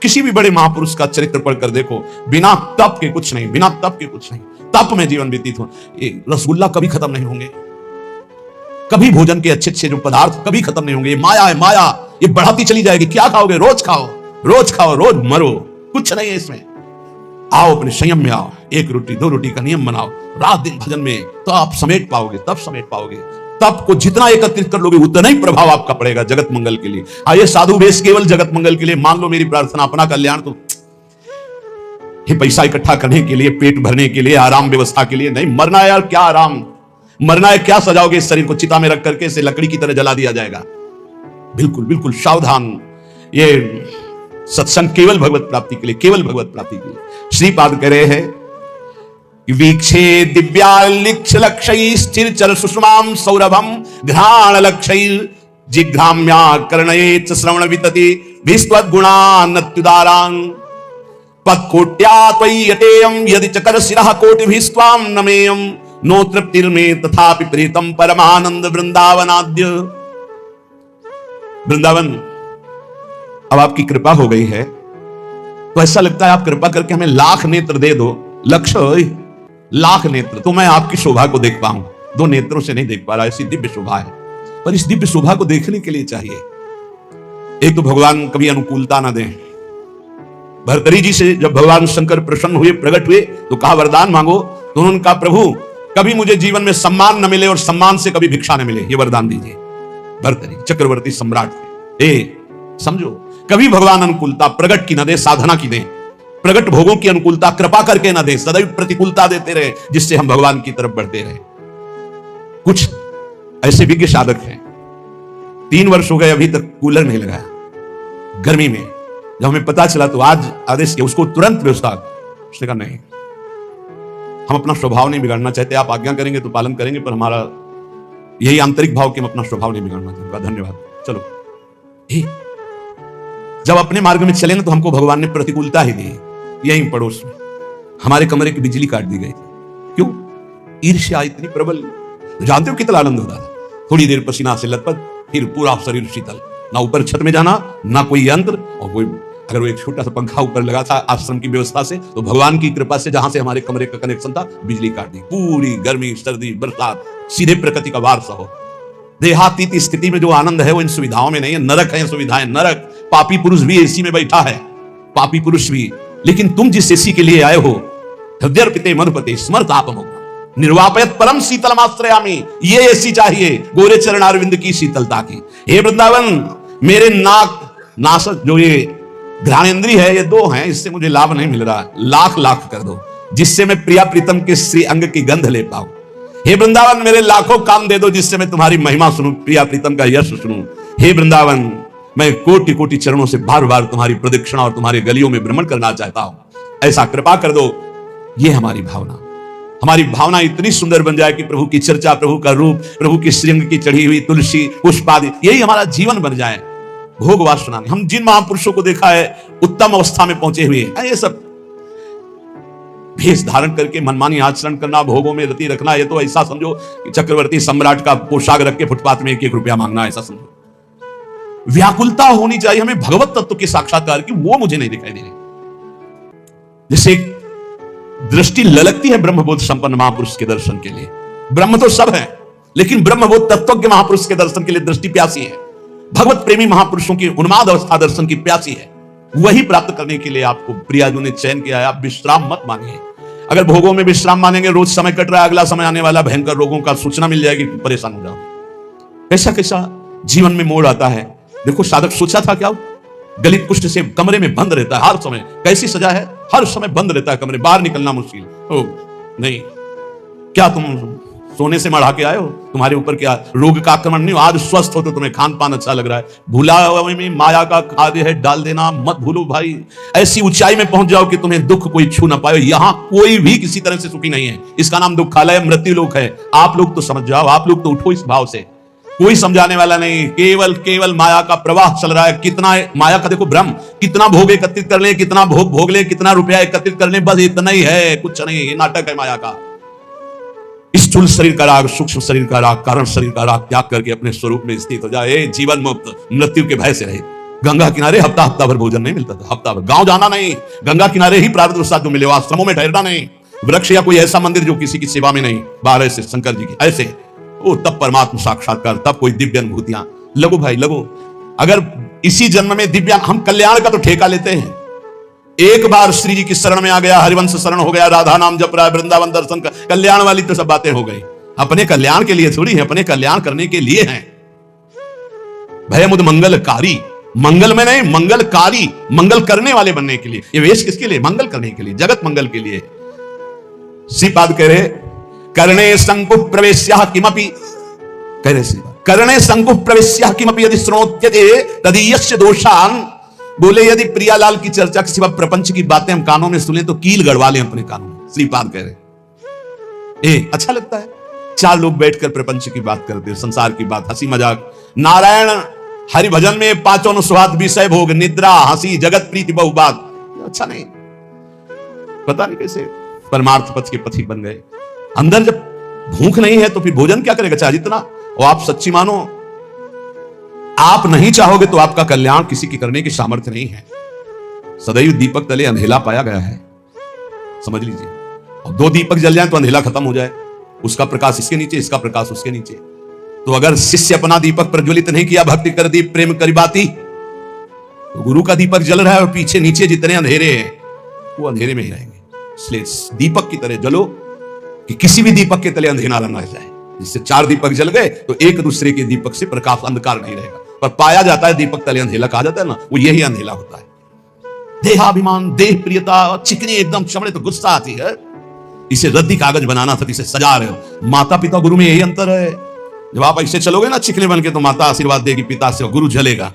किसी भी बड़े महापुरुष का चरित्र पढ़कर देखो, बिना तप के कुछ नहीं, बिना तप के कुछ नहीं। तप में जीवन व्यतीत हो। रसगुल्ला कभी खत्म नहीं होंगे, कभी भोजन के अच्छे अच्छे जो पदार्थ कभी खत्म नहीं होंगे। ये माया है, माया ये बढ़ाती चली जाएगी। क्या खाओगे? रोज खाओ, रोज खाओ, रोज मरो, कुछ नहीं है इसमें। आओ अपने संयम में आओ, 1 रोटी 2 रोटी का नियम बनाओ, रात दिन भजन में, तो आप समेट पाओगे, तब समेट पाओगे। तप को जितना एकत्रित कर लोगे उतना ही प्रभाव आपका पड़ेगा जगत मंगल के लिए। आइए साधु वेश केवल जगत मंगल के लिए, मान लो मेरी प्रार्थना अपना कल्याण, तो ये पैसा इकट्ठा करने के लिए, पेट भरने के लिए, आराम व्यवस्था के लिए नहीं। मरना है यार, क्या आराम, मरना है क्या सजाओगे इस शरीर को? चिता में रख करके इसे लकड़ी की तरह जला दिया जाएगा। बिल्कुल बिल्कुल सावधान। ये सत्संग केवल भगवत प्राप्ति के लिए, केवल भगवत प्राप्ति के लिए। श्रीपाद कह रहे हैं, वीक्षे दिव्यालिक्ष लक्षै स्थिर चल सुषमाम सौरभम घ्राण लक्षै जिघ्राम्या कर्णये च श्रवण वितति विस्त्वद गुणानत्युदारां पत्कोट्या त्वय्यतेयं यदि चकर शिरः कोटिभिस्त्वां नमेयं नो तृप्तिर्मे तथापि प्रीतम परमानंद वृंदावनाद्य। वृंदावन अब आपकी कृपा हो गई है तो ऐसा लगता है आप कृपा करके हमें लाख नेत्र दे दो। लक्ष्य लाख नेत्र तो मैं आपकी शोभा को देख पाऊं, 2 नेत्रों से नहीं देख पा रहा, ऐसी दिव्य शोभा है। पर इस दिव्य शोभा को देखने के लिए चाहिए एक तो भगवान कभी अनुकूलता ना दें। भर्तरी जी से जब भगवान शंकर प्रसन्न हुए, प्रकट हुए, तो कहा वरदान मांगो। तो उन्होंने कहा प्रभु कभी मुझे जीवन में सम्मान न मिले और सम्मान से कभी भिक्षा न मिले, ये वरदान दीजिए। भर्तरी चक्रवर्ती सम्राट थे। समझो, कभी भगवान अनुकूलता प्रकट की न दे, साधना की दे, प्रकट भोगों की अनुकूलता कृपा करके न दे, सदैव प्रतिकूलता देते रहे जिससे हम भगवान की तरफ बढ़ते रहे। कुछ ऐसे विज्ञ साधक हैं, 3 वर्ष हो गए अभी तक कूलर नहीं लगाया गर्मी में। जब हमें पता चला तो आज आदेश किया उसको तुरंत व्यवस्था। उसने कहा नहीं, हम अपना स्वभाव नहीं बिगाड़ना चाहते, आप आज्ञा करेंगे तो पालन करेंगे, पर हमारा यही आंतरिक भाव कि हम अपना स्वभाव नहीं बिगाड़ना चाहते। धन्यवाद, चलो। जब अपने मार्ग में चले ना तो हमको भगवान ने प्रतिकूलता ही दी। यहीं पड़ोस में हमारे कमरे की बिजली काट दी गई थी। क्यों? ईर्ष्या इतनी प्रबल। जानते हो कितना आनंद होता था? थोड़ी देर पसीना से लथपथ, फिर पूरा शरीर शीतल, ना ऊपर छत में जाना, ना कोई यंत्र, और कोई अगर वो एक छोटा सा पंखा ऊपर लगा था आश्रम की व्यवस्था से, तो भगवान की कृपा से जहां से हमारे कमरे का कनेक्शन था बिजली काट दी। पूरी गर्मी सर्दी बरसात सीधे प्रकृति का वार सहो। देहातीत स्थिति में जो आनंद है वो इन सुविधाओं में नहीं है। नरक है सुविधाएं, नरक। पापी पुरुष भी एसी में बैठा है, पापी पुरुष भी। लेकिन तुम जिस एसी के लिए आए हो, हृदयर्पिते मधुपते स्मर्त आपमो निर्वापयत परम शीतलमाश्रयामि, ये एसी चाहिए गोरे चरणारविंद की शीतलता की। हे वृंदावन, मेरे नासक जो ये घ्राणेंद्रिय है, ये 2 हैं, इससे मुझे लाभ नहीं मिल रहा। लाख लाख कर दो जिससे मैं प्रिया प्रीतम के श्री अंग की गंध ले पाऊं। हे वृंदावन, मेरे लाखों काम दे दो जिससे मैं तुम्हारी महिमा सुनूं, प्रिया प्रीतम का यश सुनूं। हे वृंदावन, मैं कोटि कोटि चरणों से बार बार तुम्हारी प्रदक्षिणा और तुम्हारे गलियों में भ्रमण करना चाहता हूं। ऐसा कृपा कर दो। ये हमारी भावना, हमारी भावना इतनी सुंदर बन जाए कि प्रभु की चर्चा, प्रभु का रूप, प्रभु की श्रृंग की चढ़ी हुई तुलसी पुष्प आदि, यही हमारा जीवन बन जाए। भोग वासना। हम जिन महापुरुषों को देखा है उत्तम अवस्था में पहुंचे हुए, ये सब भेष धारण करके मनमानी आचरण करना, भोगों में रति रखना, ये तो ऐसा समझो कि चक्रवर्ती सम्राट का पोशाक रख के फुटपाथ में 1-1 रुपया मांगना, ऐसा समझो। व्याकुलता होनी चाहिए हमें भगवत तत्व के साक्षात्कार की, वो मुझे नहीं दिखाई दे रही। जैसे दृष्टि ललकती है ब्रह्मबोध संपन्न महापुरुष के दर्शन के लिए। ब्रह्म तो सब है, लेकिन ब्रह्मबोध तत्वज्ञ महापुरुष के दर्शन के लिए दृष्टि प्यासी है। भगवत प्रेमी महापुरुषों की उन्माद अवस्था दर्शन की प्यासी है। वही प्राप्त करने के लिए आपको प्रियाजू ने चयन किया है। आप विश्राम मत मानिए। अगर भोगों में विश्राम मानेंगे, रोज समय कट रहा है, अगला समय आने वाला भयंकर रोगों का सूचना मिल जाएगी, परेशान हो जाओगे। कैसा कैसा जीवन में मोड़ आता है। देखो साधक सोचा था क्या, गलित कुष्ठ से कमरे में बंद रहता है हर समय। कैसी सजा है, हर समय बंद रहता है कमरे, बाहर निकलना मुश्किल। ओ नहीं, क्या तुम सोने से मढ़ा के आए हो? तुम्हारे ऊपर क्या रोग का आक्रमण नहीं हो? आज स्वस्थ हो तो तुम्हें खान पान अच्छा लग रहा है। भुलावे में माया का खाद्य है डाल देना, मत भूलो भाई। ऐसी ऊंचाई में पहुंच जाओ कि तुम्हें दुख कोई छू ना पाए। यहां कोई भी किसी तरह से सुखी नहीं है। इसका नाम दुखालय मृत्यु लोक है। आप लोग तो समझ जाओ, आप लोग तो उठो इस भाव से। कोई समझाने वाला नहीं, केवल माया का प्रवाह चल रहा है। कितना माया का देखो भ्रम, कितना भोग एकत्रित कर ले, कितना भोग ले, कितना रुपया एकत्रित कर ले, बस इतना ही है, कुछ नहीं। ये नाटक है माया का। स्थूल शरीर का राग, सूक्ष्म शरीर का राग, कारण शरीर का राग त्याग करके अपने स्वरूप में स्थित हो जाए। जीवन मुक्त, मृत्यु के भय से रहे। गंगा किनारे हफ्ता हफ्ता भर भोजन नहीं मिलता था, हफ्ता भर गांव जाना नहीं, गंगा किनारे ही प्रारब्ध प्रसाद जो मिले, आश्रमों में ठहरना नहीं, वृक्ष या कोई ऐसा मंदिर जो किसी की सेवा में नहीं, बाहर ऐसे शंकर जी की ऐसे, वो तब परमात्मा साक्षात्कार, तब कोई दिव्य अनुभूतियां। लगो भाई लगो, अगर इसी जन्म में दिव्य, हम कल्याण का तो ठेका लेते हैं, एक बार श्री जी की शरण में आ गया, हरिवंश शरण हो गया, राधा नाम जप रहा है, वृंदावन दर्शन का, कल्याण वाली तो सब बातें हो गई। अपने कल्याण के लिए थोड़ी है, अपने कल्याण करने के लिए हैं। भयमुद मंगलकारी, मंगल में नहीं, मंगलकारी, मंगल करने वाले बनने के लिए। ये वेश किसके लिए? मंगल करने के लिए, जगत मंगल के लिए। श्रीपाद कह रहे करणे संकुह प्रवेश्यः किमपि, कह रहे श्रीपाद करणे संकुह प्रवेश्यः किमपि यदि श्रोत्यते तदीयस्य दोषान। बोले यदि प्रियालाल की चर्चा के सिवा प्रपंच की बातें हम कानों में सुने तो कील गड़वा लें अपने कानों में। श्रीपाद कह रहे अच्छा लगता है, चार लोग बैठकर प्रपंच की बात करते, संसार की बात, हंसी मजाक, नारायण हरि भजन में पांचों स्वाद, विषय भोग, निद्रा, हंसी, जगत प्रीति, बहु बात, अच्छा नहीं। पता नहीं कैसे परमार्थ पथ के पथिक बन गए। अंदर जब भूख नहीं है तो फिर भोजन क्या करेगा, चाहे जितना। और आप सच्ची मानो, आप नहीं चाहोगे तो आपका कल्याण किसी की करने की सामर्थ्य नहीं है। सदैव दीपक तले अंधेला पाया गया है, समझ लीजिए। और दो दीपक जल जाए तो अंधेला खत्म हो जाए, उसका प्रकाश इसके नीचे, इसका प्रकाश उसके नीचे। तो अगर शिष्य अपना दीपक प्रज्वलित नहीं किया, भक्ति कर दीप प्रेम करी बाती, तो गुरु का दीपक जल रहा है और पीछे नीचे जितने अंधेरे हैं वो अंधेरे में ही रहेंगे। इसलिए दीपक की तरह जलो कि किसी भी दीपक के तले अंधेरा न रह जाए। जिससे चार दीपक जल गए तो एक दूसरे के दीपक से प्रकाश अंधकार नहीं रहेगा। पर पाया जाता है दीपक तले अंधेला कहा जाता है ना, वो यही अंधेला होता है। देहाभिमान, देह प्रियता, चिकनी एकदम चमड़े तो गुस्सा आती है। इसे रद्दी कागज बनाना था, इसे सजा रहे हो। माता पिता गुरु में यही अंतर है। जब आप ऐसे चलोगे ना चिकने बन के तो माता आशीर्वाद देगी, पिता से गुरु जलेगा।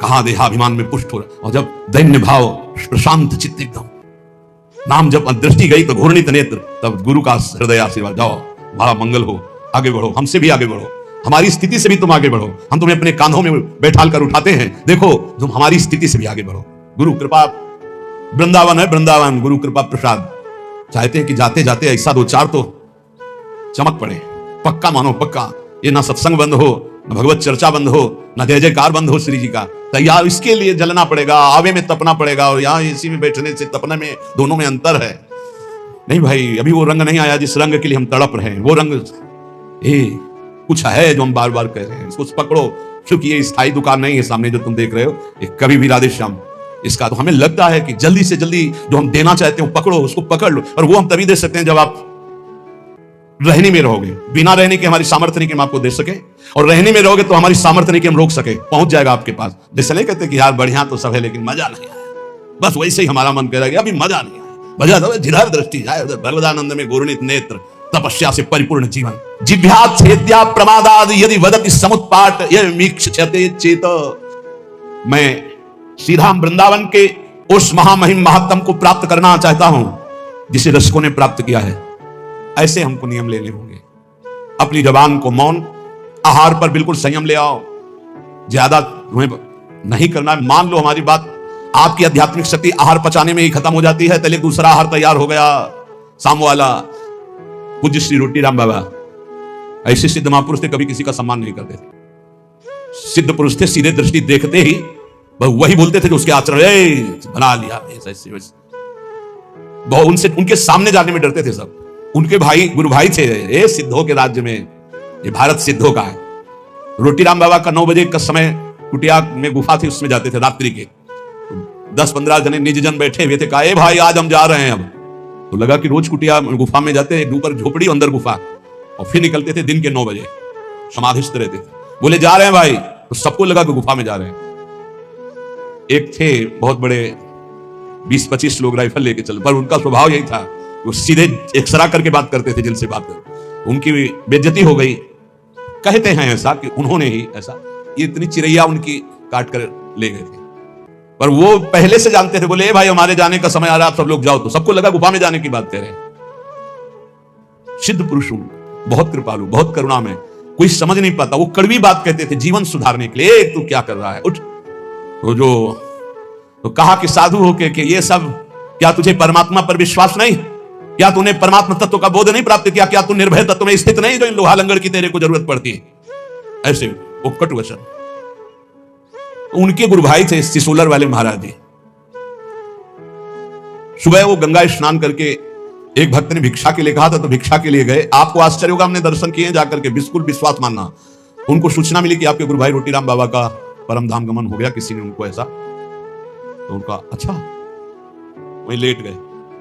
कहां देहाभिमान में पुष्ट हो रहा। और जब दैन्य भाव, प्रशांत चित्त एकदम, नाम जब दृष्टि गई तो घूर्णित नेत्र, तब गुरु का हृदय आशीर्वाद, जाओ बड़ा मंगल हो, आगे बढ़ो, हमसे भी आगे बढ़ो, हमारी स्थिति से भी तुम आगे बढ़ो, हम तुम्हें अपने कांधों में बैठाल कर उठाते हैं, देखो तुम हमारी स्थिति से भी आगे बढ़ो। गुरु कृपा, वृंदावन है वृंदावन, गुरु कृपा प्रसाद। चाहते हैं कि जाते जाते ऐसा दो चार तो चमक पड़े, पक्का मानो पक्का। ये ना सत्संग बंद हो, ना भगवत चर्चा बंद हो, ना जय जयकार बंद हो श्री जी का। तैयार इसके लिए जलना पड़ेगा, आवे में तपना पड़ेगा। और यहाँ इसी में बैठने से तपने में दोनों में अंतर है। नहीं भाई, अभी वो रंग नहीं आया जिस रंग के लिए हम तड़प रहे हैं। वो रंग कुछ है जो हम बार बार कह रहे हैं, इसको पकड़ो। क्योंकि ये स्थायी दुकान नहीं है सामने जो तुम देख रहे हो, ये कभी भी राधे श्याम इसका। तो हमें लगता है कि जल्दी से जल्दी जो हम देना चाहते हैं पकड़ो, उसको पकड़ लो। और वो हम तभी दे सकते हैं जब आप रहने में रहोगे। बिना रहने के हमारी सामर्थ्य नहीं कि हम आपको दे सके, और रहने में रहोगे तो हमारी सामर्थ्य नहीं कि हम रोक सके, पहुंच जाएगा आपके पास। जैसे नहीं कहते कि यार बढ़िया तो सब है लेकिन मजा नहीं आया, बस वैसे ही हमारा मन कह रहा है अभी मजा नहीं आया। मजा तो जिधर दृष्टि जाए उधर भगवदानंद में घूर्णित नेत्र, तपस्या से परिपूर्ण जीवन। जिभ्या छेद्या प्रमादाद यदि वदति समुत्पाट यह मीक्षते चेत। मैं सीधा वृंदावन के उस महामहिम महात्म को प्राप्त करना चाहता हूं जिसे रसिकों ने प्राप्त किया है। ऐसे हमको नियम लेने होंगे। अपनी जबान को मौन, आहार पर बिल्कुल संयम ले आओ, ज्यादा नहीं करना। मान लो हमारी बात, आपकी आध्यात्मिक शक्ति आहार पचाने में ही खत्म हो जाती है, पहले दूसरा आहार तैयार हो गया शाम वाला। पूज्य श्री रोटी राम बाबा ऐसे सिद्ध महापुरुष थे, कभी किसी का सम्मान नहीं करते थे। सिद्ध पुरुष थे, सीधे दृष्टि देखते ही वही बोलते थे जो उसके आचरण बना लिया। उनसे उनके सामने जाने में डरते थे सब। उनके भाई गुरु भाई थे, ये सिद्धों के राज्य में, ये भारत सिद्धों का है। रोटी राम बाबा का 9 बजे का समय, कुटिया में गुफा थी उसमें जाते थे रात्रि के। 10-15 जने निज जन बैठे हुए थे, कहा ए भाई आज हम जा रहे हैं। अब तो लगा कि रोज कुटिया गुफा में जाते, ऊपर झोपड़ी अंदर गुफा, और फिर निकलते थे दिन के 9 बजे, समाधिस्थ रहते थे। बोले जा रहे हैं भाई, तो सबको लगा कि गुफा में जा रहे हैं। एक थे बहुत बड़े, 20-25 लोग राइफल लेके चल, पर उनका स्वभाव यही था, वो सीधे एक्सरा करके बात करते थे जिनसे बात कर। उनकी बेइज्जती हो गई। कहते हैं ऐसा कि उन्होंने ही ऐसा, ये इतनी चिड़ैया उनकी काट कर ले गए थे। पर वो पहले से जानते थे, बोले भाई हमारे जाने का समय आ रहा, आप सब लोग जाओ। तो सबको लगा गुफा में जाने की बात कह रहे हैं। सिद्ध पुरुष बहुत कृपालु, बहुत करुणा में, कोई समझ नहीं पाता। वो कड़वी बात कहते थे जीवन सुधारने के लिए, तू क्या कर रहा है, उठ। तो कहा कि साधु होके कि ये सब, क्या तुझे परमात्मा पर विश्वास नहीं? क्या तूने परमात्मा तत्व का बोध नहीं प्राप्त किया? क्या तू निर्भय तत्व में स्थित नहीं जो इन लोहा लंगड़ की तेरे को जरूरत पड़ती है? ऐसे वो कटु वचन। तो उनके गुरु भाई थे सिसोलर वाले महाराज जी। सुबह वो गंगा स्नान करके एक भक्त ने भिक्षा के लिए कहा था, तो भिक्षा के लिए गए। आपको आश्चर्य होगा, हमने दर्शन किए जाकर के, बिल्कुल विश्वास मानना। उनको सूचना मिली कि आपके गुरु भाई रोटीराम बाबा का परम धाम गमन हो गया, किसी ने उनको ऐसा, तो उनका अच्छा, वही लेट गए।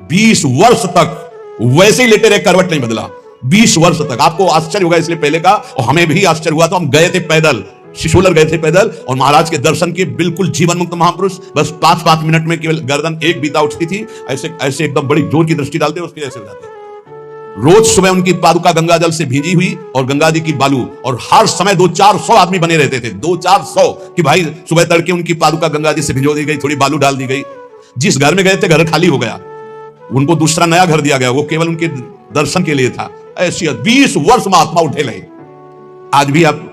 20 वर्ष तक वैसे ही लेटे रहे, करवट नहीं बदला 20 वर्ष तक। आपको आश्चर्य होगा इसलिए पहले का, और हमें भी आश्चर्य हुआ। तो हम गए थे पैदल, शिशोलर गए थे पैदल, और महाराज के दर्शन के, बिल्कुल जीवन मुक्त महापुरुष। बस 5-5 मिनट में केवल गर्दन एक बीता उठती थी, ऐसे ऐसे एकदम बड़ी जोर की दृष्टि डालते, उसके जैसे हो जाते। रोज सुबह उनकी पादुका गंगा जल से भीजी हुई और गंगा जी की बालू, और हर समय 200-400 आदमी बने रहते थे, 200-400 कि भाई सुबह तड़के उनकी पादुका गंगा जी से भिजो दी गई, थोड़ी बालू डाल दी गई। जिस घर में गए थे घर खाली हो गया, उनको दूसरा नया घर दिया गया, वो केवल उनके दर्शन के लिए था। ऐसी 20 वर्ष महात्मा उठे रहे। आज भी आप,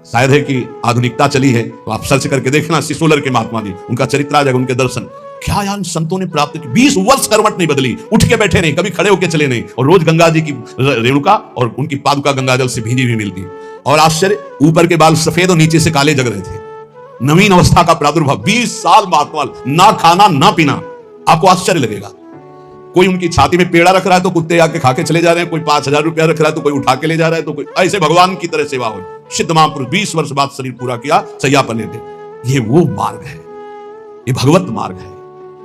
शायद है कि आधुनिकता चली है तो आप सर्च करके देखना, सिसोलर के महात्मा जी, उनका चरित्र आ जाएगा, उनके दर्शन। क्या यार संतों ने प्राप्त की, 20 वर्ष करवट नहीं बदली, उठ के बैठे नहीं, कभी खड़े होके चले नहीं, और रोज गंगा जी की रेणुका और उनकी पादुका गंगा जल से भीजी हुई मिलती। और आश्चर्य, ऊपर के बाल सफेद और नीचे से काले जग रहे थे। नवीन अवस्था का प्रादुर्भाव, 20 साल महात्मा, ना खाना ना पीना। आपको आश्चर्य लगेगा, कोई उनकी छाती में पेड़ा रख रहा है तो कुत्ते आके खा के चले जा रहे हैं, कोई 5000 रुपया रख रहा है तो कोई उठा के ले जा रहा है, तो कोई ऐसे भगवान की तरह सेवा हो। सिद्ध महापुरुष 20 वर्ष बाद शरीर पूरा किया, सैया पर लेटे। ये वो मार्ग है, ये भगवत मार्ग है।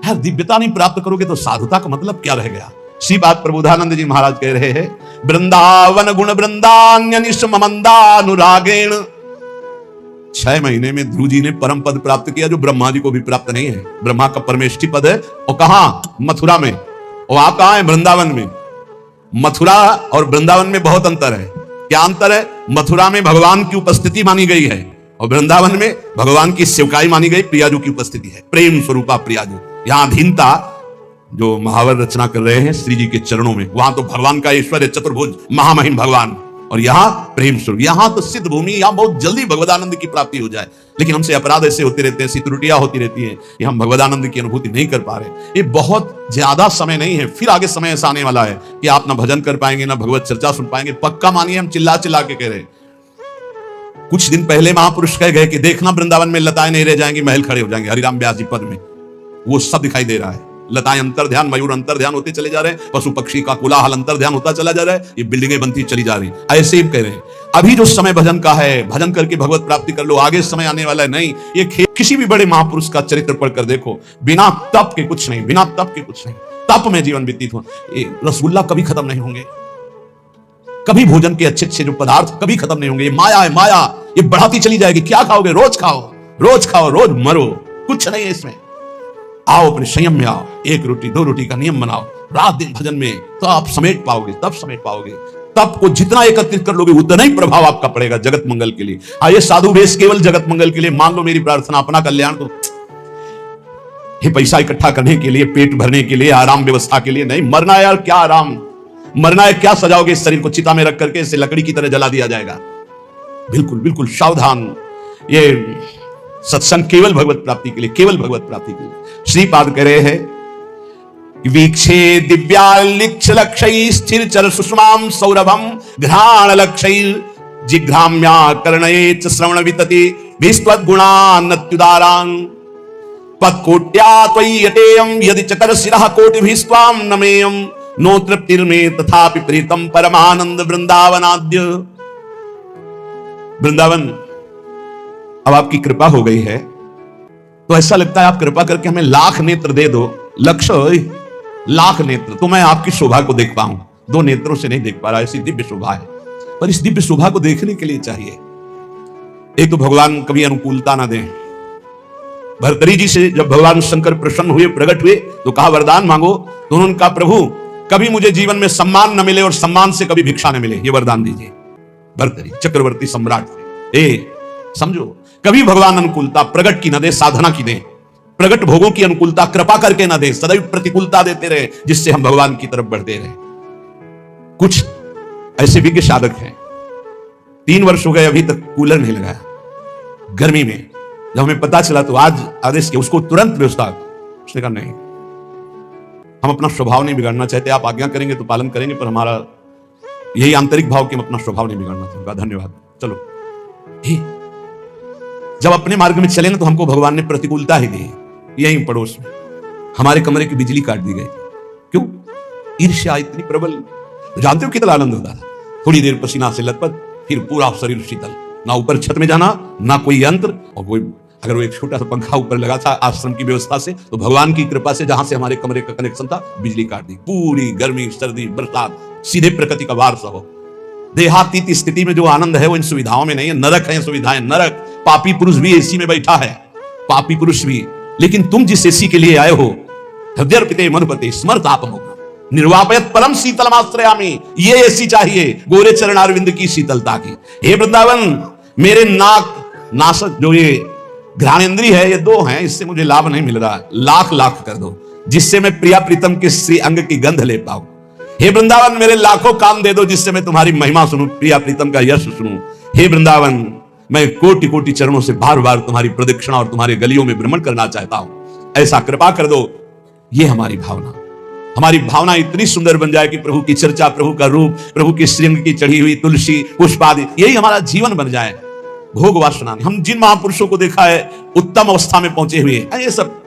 यार दिव्यता नहीं प्राप्त करोगे तो साधुता का मतलब क्या रह गया। इसी बात प्रबोधानंद जी महाराज कह रहे हैं, वृंदावन गुण वृंदान्यनिष्ममंदानुरागेण। 6 महीने में ध्रुव जी ने परम पद प्राप्त किया, जो ब्रह्मा जी को भी प्राप्त नहीं है। ब्रह्मा का परमेष्ठी पद है, और कहां? मथुरा में। और आप कहां है? वृंदावन में। मथुरा और वृंदावन में बहुत अंतर है। क्या अंतर है? मथुरा में भगवान की उपस्थिति मानी गई है, और वृंदावन में भगवान की सेवकाई मानी गई, प्रियाजू की उपस्थिति है, प्रेम स्वरूपा प्रियाजू। यहां अधीनता, जो महावर रचना कर रहे हैं श्री जी के चरणों में, वहां तो भगवान का ऐश्वर्य, चतुर्भुज महामहिम भगवान, और यहां प्रेम स्वरूप। यहां तो सिद्ध भूमि, यहां बहुत जल्दी भगवदानंद की प्राप्ति हो जाए, लेकिन हमसे अपराध ऐसे होते रहते हैं, ऐसी त्रुटियां होती रहती हैं कि हम भगवदानंद की अनुभूति नहीं कर पा रहे। ये बहुत ज्यादा समय नहीं है, फिर आगे समय ऐसा आने वाला है कि आप ना भजन कर पाएंगे, ना भगवत चर्चा सुन पाएंगे। पक्का मानिए, हम चिल्ला चिल्ला के कह रहे हैं। कुछ दिन पहले महापुरुष कह गए कि देखना वृंदावन में लताएं नहीं रह जाएंगी, महल खड़े हो जाएंगे। हरिराम व्यास जी पद में वो सब दिखाई दे रहा है। लताएं अंतर ध्यान, मयूर अंतर ध्यान होते चले जा रहे हैं, पशु पक्षी का कोलाहल अंतर ध्यान होता चला जा रहा है, ये बिल्डिंगें बनती चली जा रही। ऐसे ही कह रहे हैं, अभी जो समय भजन का है, भजन करके भगवत प्राप्ति कर लो, आगे समय आने वाला है नहीं। ये किसी भी बड़े महापुरुष का चरित्र पढ़कर देखो, बिना तप के कुछ नहीं, बिना तप के कुछ नहीं। तप में जीवन व्यतीत हो। रसगुल्ला कभी खत्म नहीं होंगे, कभी भोजन के अच्छे अच्छे जो पदार्थ कभी खत्म नहीं होंगे। ये माया है, माया, ये बढ़ाती चली जाएगी। क्या खाओगे? रोज खाओ, रोज खाओ, रोज मरो, कुछ नहीं है इसमें। आओ अपने संयम में आओ, 1 रोटी 2 रोटी का नियम बनाओ, रात दिन भजन में, तो आप समेट पाओगे, तब समेट पाओगे। तब को जितना एकत्रित कर लोगे उतना ही प्रभाव आपका पड़ेगा जगत मंगल के लिए। आइए साधु वेश केवल जगत मंगल के लिए, मान लो मेरी प्रार्थना, अपना कल्याण तो ये पैसा इकट्ठा करने के लिए, पेट भरने के लिए, आराम व्यवस्था के लिए नहीं। मरना यार क्या आराम, मरना है क्या सजाओगे इस शरीर को चिता में रख करके, इसे लकड़ी की तरह जला दिया जाएगा। बिल्कुल बिल्कुल सावधान। ये सत्संग केवल भगवत प्राप्ति के लिए, केवल भगवत प्राप्ति के लिए। श्रीपाद कह रहे हैं, वीक्षे दिव्यालिक्ष लक्षै स्थिर चर सुषमाम सौरभम घ्राण लक्षै जिघ्राम्या कर्णये च श्रवण वितति विस्त्वद गुणान्नत्युदारां पत्कोट्या त्वय्यतेयं यदि चकर शिरः कोटिभिस्त्वां नमेयं नो तृप्तिर्मे तथापि प्रीतम परमानंद वृंदावनाद्य। वृंदावन अब आपकी कृपा हो गई है तो ऐसा लगता है आप कृपा करके हमें लाख नेत्र दे दो। लक्ष्य लाख नेत्र, तो मैं आपकी शोभा को देख पाऊं। 2 नेत्रों से नहीं देख पा रहा, ऐसी दिव्य शोभा है। पर इस दिव्य शोभा को देखने के लिए चाहिए, एक तो भगवान कभी अनुकूलता ना दें। भर्तरी जी से जब भगवान शंकर प्रसन्न हुए, प्रकट हुए, तो कहा वरदान मांगो। तो उन्होंने कहा प्रभु कभी मुझे जीवन में सम्मान न मिले और सम्मान से कभी भिक्षा न मिले, ये वरदान दीजिए। भर्तरी चक्रवर्ती सम्राट थे। समझो, कभी भगवान अनुकूलता प्रगट की न दे, साधना की दे। प्रगट भोगों की अनुकूलता कृपा करके न दे, सदैव प्रतिकूलता देते रहे, जिससे हम भगवान की तरफ बढ़ते रहे। कुछ ऐसे विज्ञ साधक हैं, 3 वर्ष हो गए अभी तक कूलर नहीं लगाया गर्मी में। जब हमें पता चला तो आज आदेश किया, उसको तुरंत व्यवस्था। उसने कहा नहीं, हम अपना स्वभाव नहीं बिगाड़ना चाहते, आप आज्ञा करेंगे तो पालन करेंगे, पर हमारा यही आंतरिक भाव कि हम अपना स्वभाव नहीं बिगाड़ना चाहते। धन्यवाद, चलो। जब अपने मार्ग में चले ना तो हमको भगवान ने प्रतिकूलता ही दी। यहीं पड़ोस में हमारे कमरे की बिजली काट दी गई। क्यों? ईर्ष्या इतनी प्रबल। जानते हो कितना आनंद होता था? थोड़ी देर पसीना से लथपथ, फिर पूरा शरीर शीतल, ना ऊपर छत में जाना, ना कोई यंत्र, और कोई अगर वो एक छोटा सा पंखा ऊपर लगा था आश्रम की व्यवस्था से, तो भगवान की कृपा से जहां से हमारे कमरे का कनेक्शन था बिजली काट दी। पूरी गर्मी, सर्दी, बरसात, सीधे प्रकृति का वार हो। देहातीत स्थिति में जो आनंद है वो इन सुविधाओं में नहीं है। नरक है सुविधाएं, नरक। पापी पुरुष भी एसी में बैठा है, पापी पुरुष भी। लेकिन तुम जिस एसी के लिए आए हो, हृदय मनुपते स्मरतापमो निर्वापयत परम शीतलमाश्रयामि, ये एसी चाहिए गोरे चरण अरविंद की शीतलता की। हे वृंदावन, मेरे नाक नासक जो ये घ्राणेंद्रिय है, ये दो हैं, इससे मुझे लाभ नहीं मिल रहा। लाख लाख कर दो जिससे मैं प्रिया प्रीतम के श्री अंग की गंध ले पाऊं। हे वृंदावन, मेरे लाखों काम दे दो जिससे मैं तुम्हारी महिमा सुनूं, प्रिया प्रीतम का यश सुनूं। हे वृंदावन, मैं कोटि कोटि चरणों से बार बार तुम्हारी प्रदक्षिणा और तुम्हारे गलियों में भ्रमण करना चाहता हूं। ऐसा कृपा कर दो। ये हमारी भावना, हमारी भावना इतनी सुंदर बन जाए कि प्रभु की चर्चा, प्रभु का रूप, प्रभु की श्रृंग की चढ़ी हुई तुलसी पुष्प आदि, यही हमारा जीवन बन जाए। भोग वासना। हम जिन महापुरुषों को देखा है उत्तम अवस्था में पहुंचे हुए, ये सब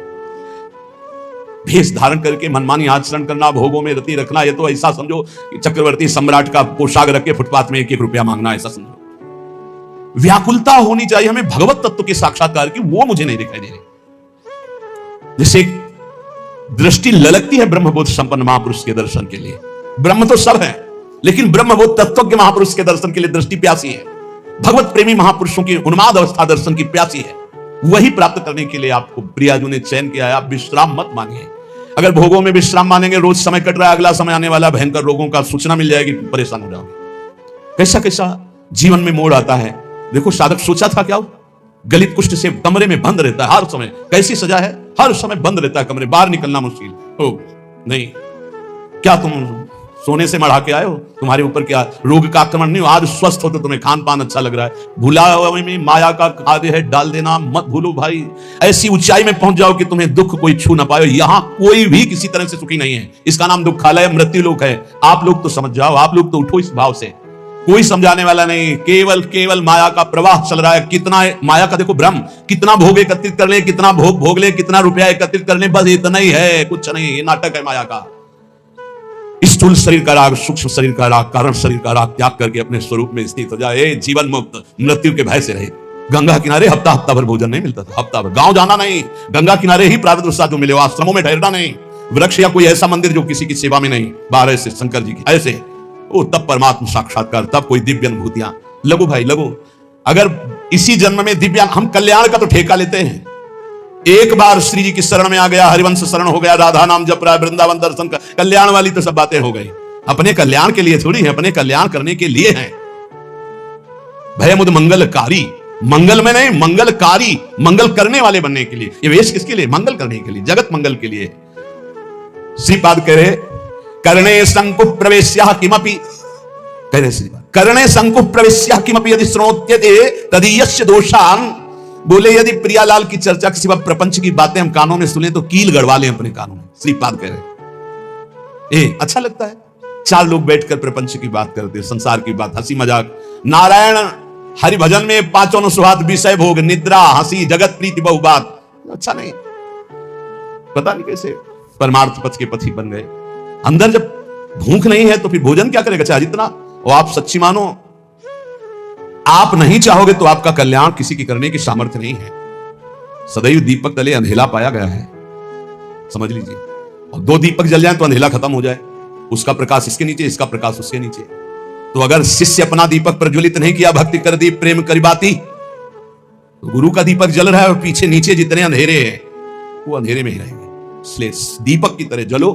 भेष धारण करके मनमानी आचरण करना, भोगों में रति रखना, ये तो ऐसा समझो कि चक्रवर्ती सम्राट का पोशाक रख के फुटपाथ में 1-1 रुपया मांगना, ऐसा समझो। व्याकुलता होनी चाहिए हमें भगवत तत्व के साक्षात्कार की, वो मुझे नहीं दिखाई दे रही। जैसे दृष्टि ललकती है ब्रह्मबोध संपन्न महापुरुष के दर्शन के लिए। ब्रह्म तो सब है, लेकिन ब्रह्मबोध तत्व के महापुरुष के दर्शन के लिए दृष्टि प्यासी है। भगवत प्रेमी महापुरुषों की उन्माद अवस्था दर्शन की प्यासी है। वही प्राप्त करने के लिए आपको प्रियाजू ने चयन किया है। आप विश्राम मत मानिए। अगर भोगों में विश्राम मानेंगे, रोज समय कट रहा है, अगला समय आने वाला भयंकर रोगों का सूचना मिल जाएगी, परेशान हो जाओगे। कैसा कैसा जीवन में मोड़ आता है। देखो, साधक सोचा था क्या, गलित कुष्ठ से कमरे में बंद रहता है हर समय। कैसी सजा है, हर समय बंद रहता है कमरे, बाहर निकलना मुश्किल हो। नहीं, क्या तुम सोने से मढ़ा के आए हो? तुम्हारे ऊपर क्या रोग का आक्रमण नहीं हो? आज स्वस्थ हो तो तुम्हें खान पान अच्छा लग रहा है। भूला में माया का खाद्य है डाल देना, मत भूलो भाई। ऐसी ऊंचाई में पहुंच जाओ कि तुम्हें दुख कोई छू ना पाए। यहां कोई भी किसी तरह से सुखी नहीं है। इसका नाम दुखालय, मृत्यु लोक है। आप लोग तो समझ जाओ, आप लोग तो उठो इस भाव से। कोई समझाने वाला नहीं, केवल माया का प्रवाह चल रहा है। कितना माया का देखो भ्रम, कितना भोग एकत्रित कर ले, कितना भोग ले, कितना रुपया एकत्रित कर ले, बस इतना ही है, कुछ नहीं। ये नाटक है माया का। स्थूल शरीर का राग, सूक्ष्म शरीर का राग, कारण शरीर का राग त्याग करके अपने स्वरूप में स्थित हो जाए। जीवन मुक्त, मृत्यु के भय से रहे। गंगा किनारे हफ्ता भर भोजन नहीं मिलता था, हफ्ता भर। गांव जाना नहीं, गंगा किनारे ही प्रारब्ध साधु मिले। आश्रमों में ठहरना नहीं, वृक्ष या कोई ऐसा मंदिर जो किसी की सेवा में नहीं। 12 से शंकर जी की ऐसे, वो तब परमात्मा साक्षात्कार, तब कोई दिव्य अनुभूतियां। लगो भाई लगो। अगर इसी जन्म में दिव्य, हम कल्याण का तो ठेका लेते हैं। एक बार श्री जी की शरण में आ गया, हरिवंश शरण हो गया, राधा नाम जप रहा है, वृंदावन दर्शन का, कल्याण वाली तो सब बातें हो गई। अपने कल्याण के लिए थोड़ी है, अपने कल्याण करने के लिए है। भयमुद मंगलकारी, मंगल में नहीं, मंगलकारी, मंगल करने वाले बनने के लिए। ये वेश किसके लिए? मंगल करने के लिए, जगत मंगल के लिए। श्रीपाद कह रहे, कर्णे संकुप प्रवेश्या किमपि, कह रहे श्रीपाद, कर्णे संकुप प्रवेश्या किमपि यदि श्रोत्यते तदीयस्य दोषान। बोले यदि प्रियालाल की चर्चा के सिवा प्रपंच की बातें हम कानों में सुने तो कील गड़वा लें अपने कानों में। श्रीपाद कह रहे, अच्छा लगता है 4 लोग बैठकर प्रपंच की बात करते, संसार की बात, हंसी मजाक। नारायण हरि भजन में 5 अनुस्वाद, विषय भोग, निद्रा, हंसी, जगत प्रीति बहु बात। अच्छा नहीं, पता नहीं कैसे परमार्थ पथ के पथी बन गए। अंदर जब भूख नहीं है तो फिर भोजन क्या करेगा? चाहे जितना। और आप सच्ची मानो, आप नहीं चाहोगे तो आपका कल्याण किसी की करने की सामर्थ्य नहीं है। सदैव दीपक तले अंधेला पाया गया है, समझ लीजिए। और 2 दीपक जल जाए तो अंधेला खत्म हो जाए। उसका प्रकाश इसके नीचे, इसका प्रकाश उसके नीचे। तो अगर शिष्य अपना दीपक प्रज्वलित नहीं किया, भक्ति कर दी, प्रेम करी बाती, तो गुरु का दीपक जल रहा है और पीछे नीचे जितने अंधेरे हैं वो अंधेरे में ही रहेंगे। इसलिए दीपक की तरह जलो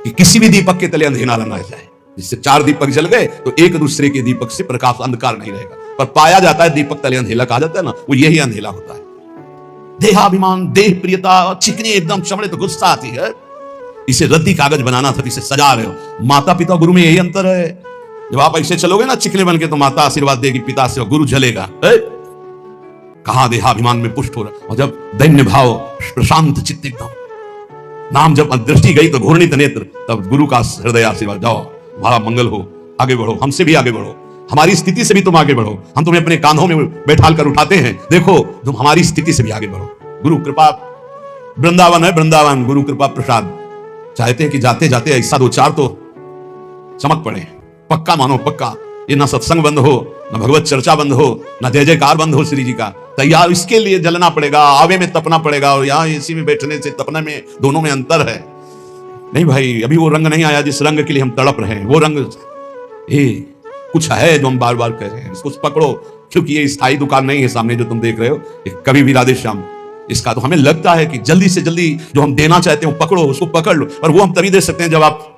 कि किसी भी दीपक के तले अंधेरा न रह जाए। जिससे 4 दीपक जल गए तो एक दूसरे के दीपक से प्रकाश, अंधकार नहीं रहेगा। पर पाया जाता है दीपक तले अंधेला कहा जाता है ना, वो यही अंधेला होता है। देहाभिमान, देह प्रियता, चिकनी एकदम चमड़े तो गुस्सा आती है। इसे रद्दी कागज बनाना था, इसे सजा रहे हो। माता पिता गुरु में यही अंतर है। जब आप ऐसे चलोगे ना चिकने बन के, तो माता आशीर्वाद देगी, पिता से गुरु जलेगा। कहां देहाभिमान में पुष्ट हो रहा। और जब दैन्य भाव, प्रशांत चित्त एकदम, नाम जब दृष्टि गई तो घूर्णित नेत्र, तब गुरु का हृदय आशीर्वाद, जाओ, हमारा मंगल हो, आगे बढ़ो, हमसे भी आगे बढ़ो। हमारी स्थिति से भी तुम आगे बढ़ो, हम तुम्हें अपने कांधों में बैठाल कर उठाते हैं, देखो तुम हमारी स्थिति से भी आगे बढ़ो। गुरु कृपा वृंदावन है, वृंदावन गुरु कृपा प्रसाद। चाहते हैं कि जाते जाते ऐसा दो चार तो चमक पड़े, पक्का मानो पक्का। ये ना सत्संग बंद हो, ना भगवत चर्चा बंद हो, ना जय जयकार बंद हो श्री जी का। तैयार इसके लिए जलना पड़ेगा, आवे में तपना पड़ेगा, और यहाँ एसी में बैठने से तपने में दोनों में अंतर है। नहीं भाई, अभी वो रंग नहीं आया जिस रंग के लिए हम तड़प रहे हैं। वो रंग कुछ है जो हम बार बार कह रहे हैं, इसको पकड़ो, क्योंकि ये स्थायी दुकान नहीं है सामने जो तुम देख रहे हो, कभी भी राधे श्याम। इसका तो हमें लगता है कि जल्दी से जल्दी जो हम देना चाहते हैं वो पकड़ो, उसको पकड़ लो। और वो हम तभी दे सकते हैं जब आप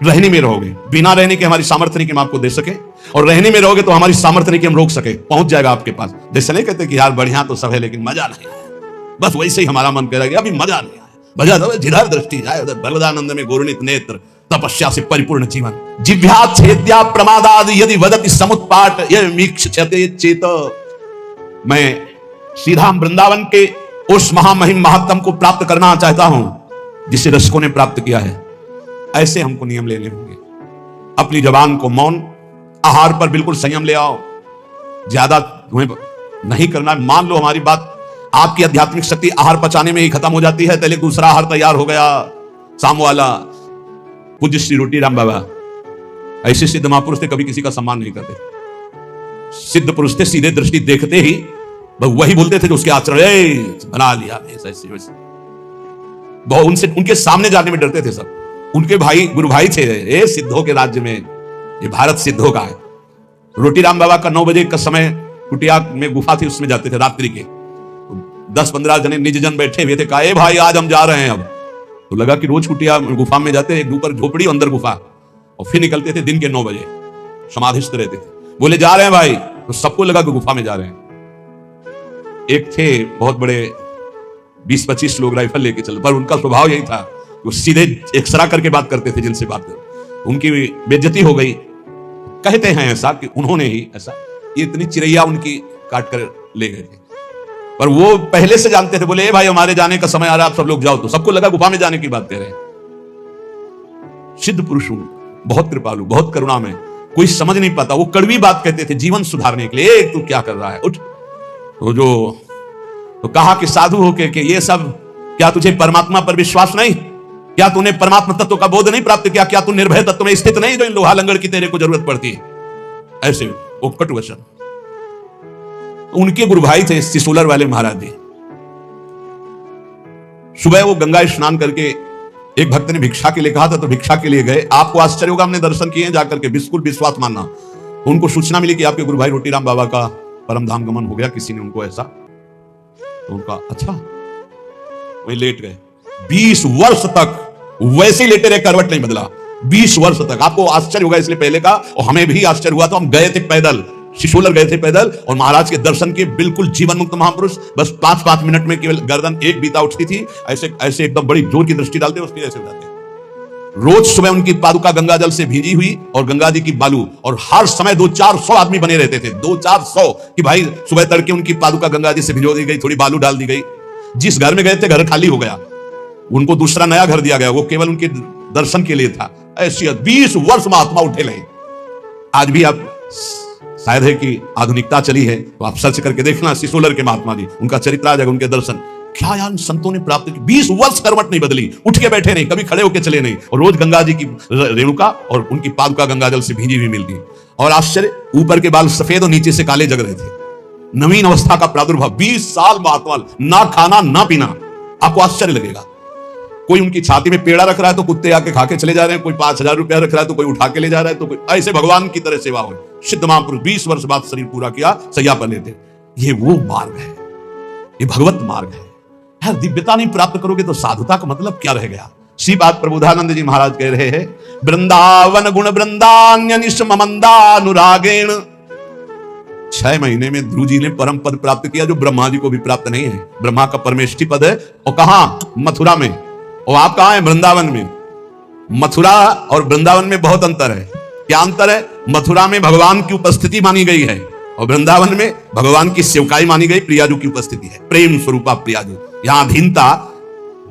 रहने में रहोगे। बिना रहने के हमारी सामर्थ्य नहीं कि हम आपको दे सके, और रहने में रहोगे तो हमारी सामर्थ्य नहीं कि हम रोक सके, पहुंच जाएगा आपके पास। जैसे नहीं कहते कि यार बढ़िया तो सब है लेकिन मजा नहीं आया, बस वैसे ही हमारा मन कह रहा है अभी मजा नहीं आया। मजा तो जिधर दृष्टि जाए उधर भगवदानंद में गौरवित नेत्र, तपस्या से परिपूर्ण जीवन। जिह्वा छेद्या प्रमादाद यदि वदति समुत्पाट यह मीक्षते चेत। मैं सीधा वृंदावन के उस महामहिम महात्म को प्राप्त करना चाहता हूं जिसे रसिकों ने प्राप्त किया है। ऐसे हमको नियम लेने होंगे। अपनी जबान को मौन, आहार पर बिल्कुल संयम ले आओ, ज्यादा तुम्हें नहीं करना। मान लो हमारी बात, आपकी आध्यात्मिक शक्ति आहार पचाने में ही खत्म हो जाती है, पहले दूसरा आहार तैयार हो गया शाम वाला। पूज्य श्री रोटी राम बाबा ऐसे सिद्ध महापुरुष थे, कभी किसी का सम्मान नहीं करते। सिद्ध पुरुष थे, सीधे दृष्टि देखते ही वही बोलते थे जो उसके आचरण बना लिया ऐसे वैसे। बहुत उनसे उनके सामने जाने में डरते थे सब। उनके भाई गुरु भाई थे ये सिद्धों के राज्य में, ये भारत सिद्धों का है। रोटी राम बाबा का 9 बजे का समय, कुटिया में गुफा थी उसमें जाते थे रात्रि के। 10-15 जने निज जन बैठे हुए थे, कहा ए भाई आज हम जा रहे हैं। अब तो लगा कि रोज कुटिया गुफा में जाते, एक ऊपर झोपड़ी अंदर गुफा, और फिर निकलते थे दिन के 9 बजे, समाधिस्थ रहते थे। बोले जा रहे हैं भाई, तो सबको लगा कि गुफा में जा रहे हैं। एक थे बहुत बड़े 20-25 लोग राइफल लेके चले, पर उनका स्वभाव यही था, वो सीधे एक्सरा करके बात करते थे जिनसे बात कर। उनकी बेइज्जती हो गई। कहते हैं ऐसा कि उन्होंने ही ऐसा, ये इतनी चिड़ैया उनकी काट कर ले गए थे, पर वो पहले से जानते थे। बोले ए भाई हमारे जाने का समय आ रहा है, आप सब लोग जाओ। तो सबको लगा गुफा में जाने की बात कह रहे हैं। सिद्ध पुरुष बहुत कृपालु, बहुत करुणा में, कोई समझ नहीं पाता, वो कड़वी बात कहते थे जीवन सुधारने के लिए। तू क्या कर रहा है, उठ। तो कहा कि साधु होके कि ये सब, क्या तुझे परमात्मा पर विश्वास नहीं? क्या तूने परमात्मा तत्व का बोध नहीं प्राप्त किया? क्या तू निर्भय तत्व में स्थित नहीं जो इन लोहा लंगड़ की तेरे को जरूरत पड़ती है? ऐसे वो कटु वचन। उनके गुरु भाई थे सिसोलर वाले महाराज जी। सुबह वो गंगा स्नान करके, एक भक्त ने भिक्षा के लिए कहा था तो भिक्षा के लिए गए। आपको आश्चर्य होगा, हमने दर्शन किए जाकर के, बिल्कुल विश्वास मानना। उनको सूचना मिली कि आपके गुरु भाई रोटी राम बाबा का परम धाम गमन हो गया, किसी ने उनको ऐसा। तो उनका अच्छा, वही लेट गए। 20 वर्ष तक वैसे ही लेटे रहे, करवट नहीं बदला 20 वर्ष तक। आपको आश्चर्य होगा इसलिए पहले का, और हमें भी आश्चर्य हुआ। तो हम गए थे पैदल, शिशोलर गए थे पैदल, और महाराज के दर्शन के बिल्कुल जीवन मुक्त महापुरुष। बस 5-5 मिनट में केवल गर्दन एक बीता उठती थी, ऐसे ऐसे एकदम बड़ी जोर की दृष्टि डालते उसकी ऐसे जाते। रोज सुबह उनकी पादुका गंगा जल से भीजी हुई, और गंगा जी की बालू, और हर समय 200-400 आदमी बने रहते थे। 200-400 कि भाई सुबह तड़के उनकी पादुका गंगा जी से भिजो दी गई, थोड़ी बालू डाल दी गई। जिस घर में गए थे घर खाली हो गया, उनको दूसरा नया घर दिया गया, वो केवल उनके दर्शन के लिए था। ऐसी 20 वर्ष महात्मा उठे रहे। आज भी आप, शायद है कि आधुनिकता चली है तो आप सर्च करके देखना, सिसोलर के महात्मा जी, उनका चरित्र आ जाएगा, उनके दर्शन। क्या यार संतों ने प्राप्त की, 20 वर्ष करवट नहीं बदली, उठ के बैठे नहीं, कभी खड़े होके चले नहीं, और रोज गंगा जी की रेणुका और उनकी पादुका गंगा जल से भीजी हुई मिलती। और आश्चर्य, ऊपर के बाल सफेद और नीचे से काले जग रहे थे। नवीन अवस्था का प्रादुर्भाव। 20 साल महात्मा, ना खाना ना पीना। आपको आश्चर्य लगेगा। कोई उनकी छाती में पेड़ा रख रहा है तो कुत्ते आके खा के चले जा रहे हैं, कोई 5000 रुपया रख रहा है तो कोई उठा के ले जा रहा है, तो कोई ऐसे भगवान की तरह सेवा हो। सिद्ध महापुरुष 20 वर्ष बाद शरीर पूरा किया, सैया पर लेते। ये वो मार्ग है, ये भगवत मार्ग है। यार दिव्यता नहीं प्राप्त करोगे तो साधुता का मतलब क्या रह गया? सी बात प्रबोधानंद जी महाराज कह रहे हैं, वृंदावन गुण वृंदान्य निष्मंदानुरागेण। 6 महीने में ध्रुव जी ने परम पद प्राप्त किया जो ब्रह्मा जी को भी प्राप्त नहीं है। ब्रह्मा का परमेष्ठी पद है, और कहां? मथुरा में। और आप कहां हैं? वृंदावन में। मथुरा और वृंदावन में बहुत अंतर है। क्या अंतर है? मथुरा में भगवान की उपस्थिति मानी गई है, और वृंदावन में भगवान की सेवकाई मानी गई, प्रियाजू की उपस्थिति है, प्रेम स्वरूपा प्रियाजू। यहां अधीनता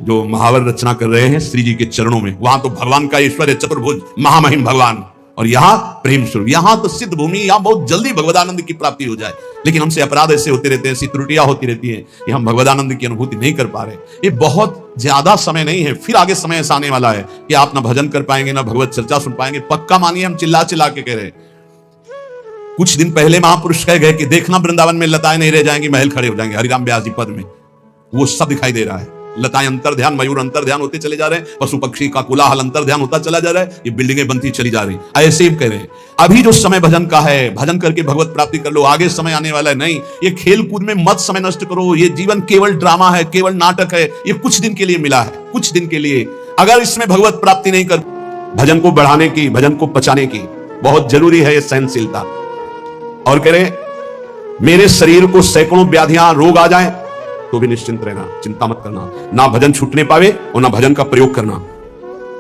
जो महावर रचना कर रहे हैं श्री जी के चरणों में, वहां तो भगवान का ऐश्वर्य चतुर्भुज महामहिम भगवान, और यहां प्रेम स्वरूप, यहां तो सिद्ध भूमि, यहां बहुत जल्दी भगवदानंद की प्राप्ति हो जाए। लेकिन हमसे अपराध ऐसे होते रहते हैं, ऐसी त्रुटियां होती रहती हैं कि हम भगवदानंद की अनुभूति नहीं कर पा रहे। ये बहुत ज्यादा समय नहीं है, फिर आगे समय ऐसा आने वाला है कि आप ना भजन कर पाएंगे, ना भगवत चर्चा सुन पाएंगे। पक्का मानिए, हम चिल्ला चिल्ला के कह रहे हैं। कुछ दिन पहले महापुरुष कह गए कि देखना वृंदावन में लताएं नहीं रह जाएंगी, महल खड़े हो जाएंगे। हरिराम व्यास जी पद में वो सब दिखाई दे रहा है। लताएं अंतर ध्यान, मयूर अंतर ध्यान होते चले जा रहे हैं, पशु पक्षी का कोलाहल अंतर ध्यान होता चला जा रहा है, ये बिल्डिंगें बनती चली जा रही। ऐसे ही कह रहे हैं अभी जो समय भजन का है, भजन करके भगवत प्राप्ति कर लो, आगे समय आने वाला है। नहीं, ये खेल कूद में मत समय नष्ट करो। ये जीवन केवल ड्रामा है, केवल नाटक है। ये कुछ दिन के लिए मिला है, कुछ दिन के लिए। अगर इसमें भगवत प्राप्ति नहीं कर, भजन को बढ़ाने की, भजन को पचाने की बहुत जरूरी है ये सहनशीलता। और कह रहे मेरे शरीर को सैकड़ों व्याधियां रोग आ जाए तो भी निश्चिंत रहना, चिंता मत करना। ना भजन छूटने पावे और ना भजन का प्रयोग करना,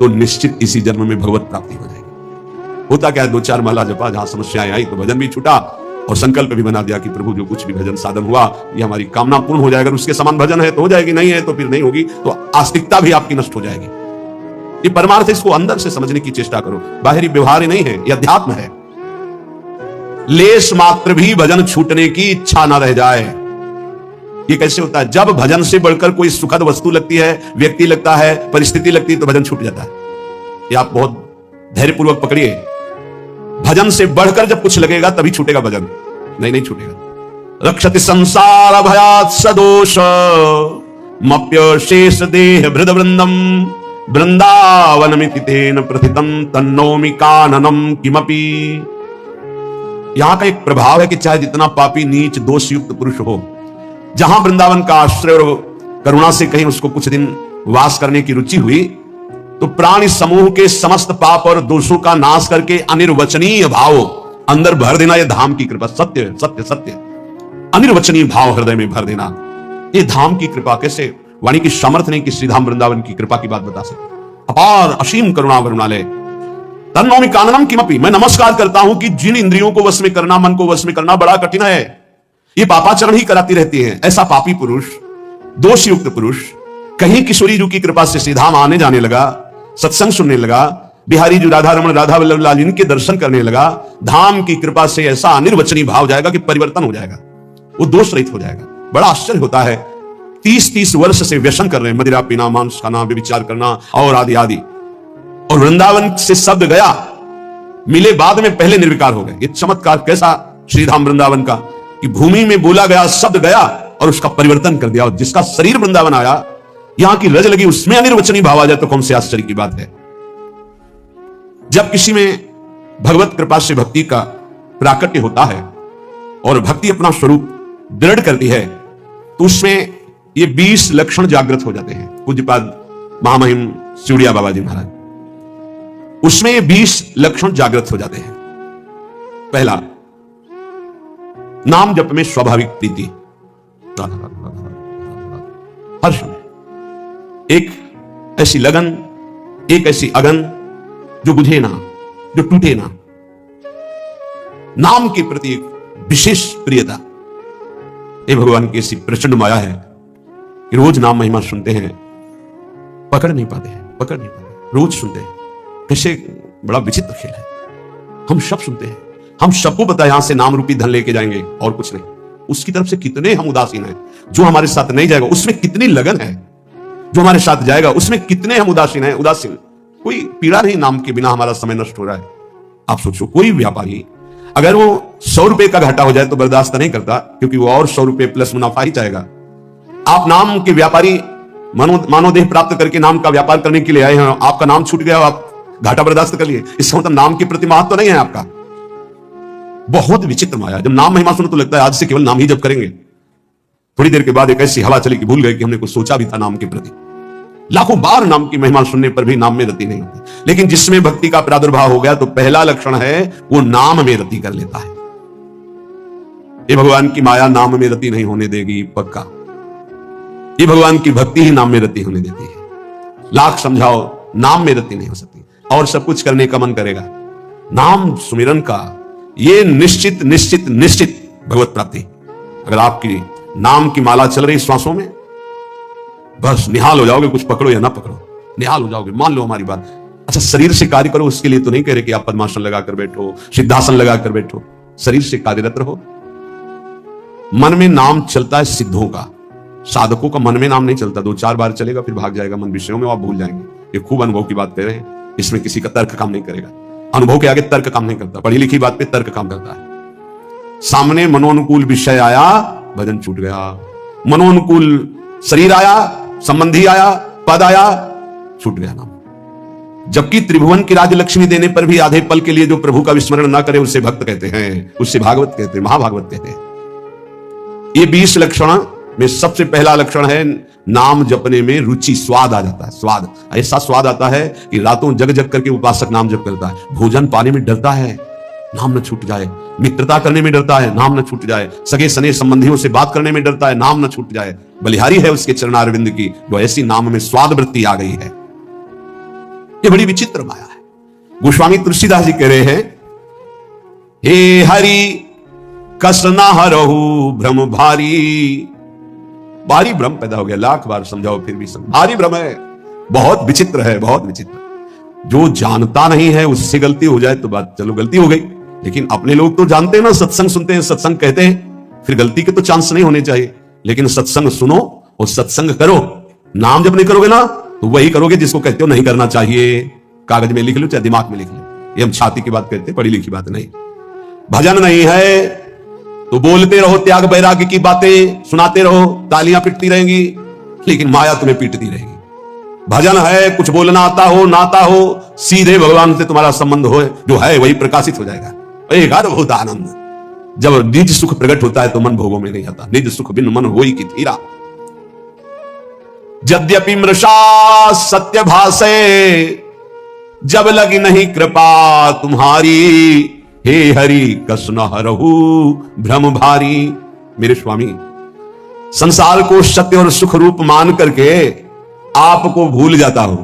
तो निश्चित इसी जन्म में भगवत प्राप्ति हो जाएगी। होता क्या है, 2-4 माला जपा, जहां समस्याएं आई तो भजन भी छूटा और संकल्प भी बना दिया कि प्रभु जो कुछ भी भजन साधन हुआ ये हमारी कामना पूर्ण हो जाएगा। उसके समान भजन है तो हो जाएगी, नहीं है तो फिर नहीं होगी, तो आस्तिकता भी आपकी नष्ट हो जाएगी। ये परमार्थ, इसको अंदर से समझने की चेष्टा करो। बाहरी व्यवहार नहीं है, यह अध्यात्म है। लेश मात्र भी भजन छूटने की इच्छा ना रह जाए। ये कैसे होता है? जब भजन से बढ़कर कोई सुखद वस्तु लगती है, व्यक्ति लगता है, परिस्थिति लगती है, तो भजन छूट जाता है। ये आप बहुत धैर्यपूर्वक पकड़िए। भजन से बढ़कर जब कुछ लगेगा तभी छूटेगा भजन, नहीं छूटेगा। रक्षति संसार भयात् सदोष मप्य शेष देह भृद वृंदम वृंदावनमिति तेन प्रथितं तन्नोमि काननम किमपि। यहां का एक प्रभाव है कि चाहे जितना पापी नीच दोष युक्त पुरुष हो, जहां वृंदावन का आश्रय और करुणा से कहीं उसको कुछ दिन वास करने की रुचि हुई, तो प्राणी समूह के समस्त पाप और दोषों का नाश करके अनिर्वचनीय भाव अंदर भर देना, यह धाम की कृपा। सत्य सत्य सत्य, अनिर्वचनीय भाव हृदय में भर देना, यह धाम की कृपा। कैसे? वाणी की सामर्थ्य नहीं कि श्रीधाम वृंदावन की कृपा की बात बता सके। अपार असीम करुणा वरुणालय। तन्नोमि काननम किमपि, मैं नमस्कार करता हूं कि जिन इंद्रियों को वश में करना, मन को वश में करना बड़ा कठिन है, ये पापाचरण ही कराती रहती है। ऐसा पापी पुरुष, दोष युक्त पुरुष कहीं किशोरी जी की कृपा से सीधाम आने जाने लगा, सत्संग सुनने लगा, बिहारी जी राधा रमण राधा वल्लभ लाल इनके दर्शन करने लगा, धाम की कृपा से ऐसा अनिर्वचनीय भाव जाएगा कि परिवर्तन हो जाएगा, वो दोष रहित हो जाएगा। बड़ा आश्चर्य होता है। 30-30 वर्ष से व्यसन कर रहे हैं, मदिरा पीना, मांस खाना, व्यभिचार करना और आदि आदि, और वृंदावन से शब्द गया, मिले बाद में पहले निर्विकार हो गए। ये चमत्कार कैसा श्रीधाम वृंदावन का, कि भूमि में बोला गया शब्द गया और उसका परिवर्तन कर दिया। और जिसका शरीर वृंदावन आया, यहां की रज लगी, उसमें अनिर्वचनीय भाव आ जाए तो कौन से आश्चर्य की बात है। जब किसी में भगवत कृपा से भक्ति का प्राकट्य होता है और भक्ति अपना स्वरूप दृढ़ करती है, तो उसमें ये 20 लक्षण जागृत हो जाते हैं। पूज्यपाद महामहिम सिवड़िया बाबा जी महाराज, उसमें ये 20 लक्षण जागृत हो जाते हैं। पहला, नाम जप में स्वाभाविक प्रीति, हर समय एक ऐसी लगन, एक ऐसी अगन जो बुझे ना, जो टूटे ना। नाम के प्रति एक विशेष प्रियता। ये भगवान की ऐसी प्रचंड माया है कि रोज नाम महिमा सुनते हैं, पकड़ नहीं पाते, रोज सुनते हैं। कैसे बड़ा विचित्र खेल है। हम सब सुनते हैं, हम सबको पता है यहां से नाम रूपी धन लेके जाएंगे और कुछ नहीं। उसकी तरफ से कितने हम उदासीन हैं। जो हमारे साथ नहीं जाएगा उसमें कितनी लगन है, जो हमारे साथ जाएगा उसमें कितने हम उदासीन हैं। उदासीन, कोई पीड़ा नहीं, नाम के बिना हमारा समय नष्ट हो रहा है। आप सोचो, कोई व्यापारी अगर वो 100 रुपए का घाटा हो जाए तो बर्दाश्त नहीं करता, क्योंकि वो और 100 रुपए प्लस मुनाफा ही चाहेगा। आप नाम के व्यापारी मानवदेह प्राप्त करके नाम का व्यापार करने के लिए आए हैं, आपका नाम छूट गया, आप घाटा बर्दाश्त कर लिए, इसका मतलब नाम के प्रति महत्व तो नहीं है आपका। बहुत विचित्र माया। जब नाम महिमा सुनो तो लगता है आज से केवल नाम ही जप करेंगे, थोड़ी देर के बाद एक ऐसी हवा चली कि भूल गए कि हमने कुछ सोचा भी था नाम के प्रति। लाखों बार नाम की महिमा सुनने पर भी नाम में रति नहीं होती। लेकिन जिसमें भक्ति का प्रादुर्भाव हो गया तो पहला लक्षण है वो नाम में रति कर लेता है। ये भगवान की माया नाम में रति नहीं होने देगी, पक्का। ये भगवान की भक्ति ही नाम में रति होने देती है। लाख समझाओ, नाम में रति नहीं हो सकती। और सब कुछ करने का मन करेगा, नाम सुमिरन का ये निश्चित निश्चित निश्चित भगवत प्राप्ति। अगर आपकी नाम की माला चल रही श्वासों में, बस निहाल हो जाओगे। कुछ पकड़ो या ना पकड़ो, निहाल हो जाओगे। मान लो हमारी बात, अच्छा, शरीर से कार्य करो, उसके लिए तो नहीं कह रहे कि आप पद्मासन लगाकर बैठो, सिद्धासन लगाकर बैठो। शरीर से कार्यरत रहो। मन में नाम चलता है सिद्धों का, साधकों का मन में नाम नहीं चलता। 2-4 बार चलेगा फिर भाग जाएगा मन विषयों में, आप भूल जाएंगे। ये खूब अनुभव की बात कह रहे हैं, इसमें किसी का तर्क काम नहीं करेगा। अनुभव के आगे तर्क काम नहीं करता, पढ़ी लिखी बात पे तर्क काम करता है। सामने मनोनुकूल विषय आया, भजन छूट गया। मनोनुकूल शरीर आया, संबंधी आया, पद आया, छूट गया नाम। जबकि त्रिभुवन की राजलक्ष्मी देने पर भी आधे पल के लिए जो प्रभु का विस्मरण ना करे उसे भक्त कहते हैं, उससे भागवत कहते हैं, महाभागवत कहते हैं। ये 20 लक्षण में सबसे पहला लक्षण है नाम जपने में रुचि, स्वाद आ जाता है। स्वाद, ऐसा स्वाद आता है कि रातों जग जग करके उपासक नाम जप करता है। भोजन पाने में डरता है, नाम न छूट जाए। मित्रता करने में डरता है, नाम न छूट जाए। सगे सने संबंधियों से बात करने में डरता है, नाम न छूट जाए। बलिहारी है उसके चरणारविंद की, जो ऐसी नाम में स्वाद वृत्ति आ गई है। ये बड़ी विचित्र माया है। गोस्वामी तुलसीदास जी कह रहे हैं, हे हरि कस ना हरहु भ्रम भारी। भारी भ्रम पैदा हो गया, लाख बार समझाओ फिर भी समझ। भारी भ्रम है, बहुत विचित्र है, बहुत विचित्र। जो जानता नहीं है उससे गलती हो जाए तो बात चलो गलती हो गई, लेकिन अपने लोग तो जानते हैं ना, सत्संग सुनते हैं, सत्संग कहते हैं, फिर गलती के तो चांस नहीं होने चाहिए। लेकिन सत्संग सुनो और सत्संग करो। नाम जब नहीं करोगे ना तो वही करोगे जिसको कहते हो नहीं करना चाहिए। कागज में लिख लो चाहे दिमाग में लिख लो, ये हम छाती की बात कहते हैं, पढ़ी लिखी बात नहीं। भजन नहीं है तो बोलते रहो त्याग वैराग्य की बातें, सुनाते रहो, तालियां पिटती रहेंगी, लेकिन माया तुम्हें पीटती रहेगी। भजन है, कुछ बोलना आता हो ना आता हो, सीधे भगवान से तुम्हारा संबंध हो, जो है वही प्रकाशित हो जाएगा। एक अद्भुत आनंद। जब निज सुख प्रकट होता है तो मन भोगों में नहीं आता। निज सुख बिन मन होई की थीरा। यद्यपि मृषा सत्य भाषे, जब लगी नहीं कृपा तुम्हारी। हे हरि कस न हरहु भ्रम भारी। मेरे स्वामी, संसार को सत्य और सुख रूप मान करके आपको भूल जाता हो,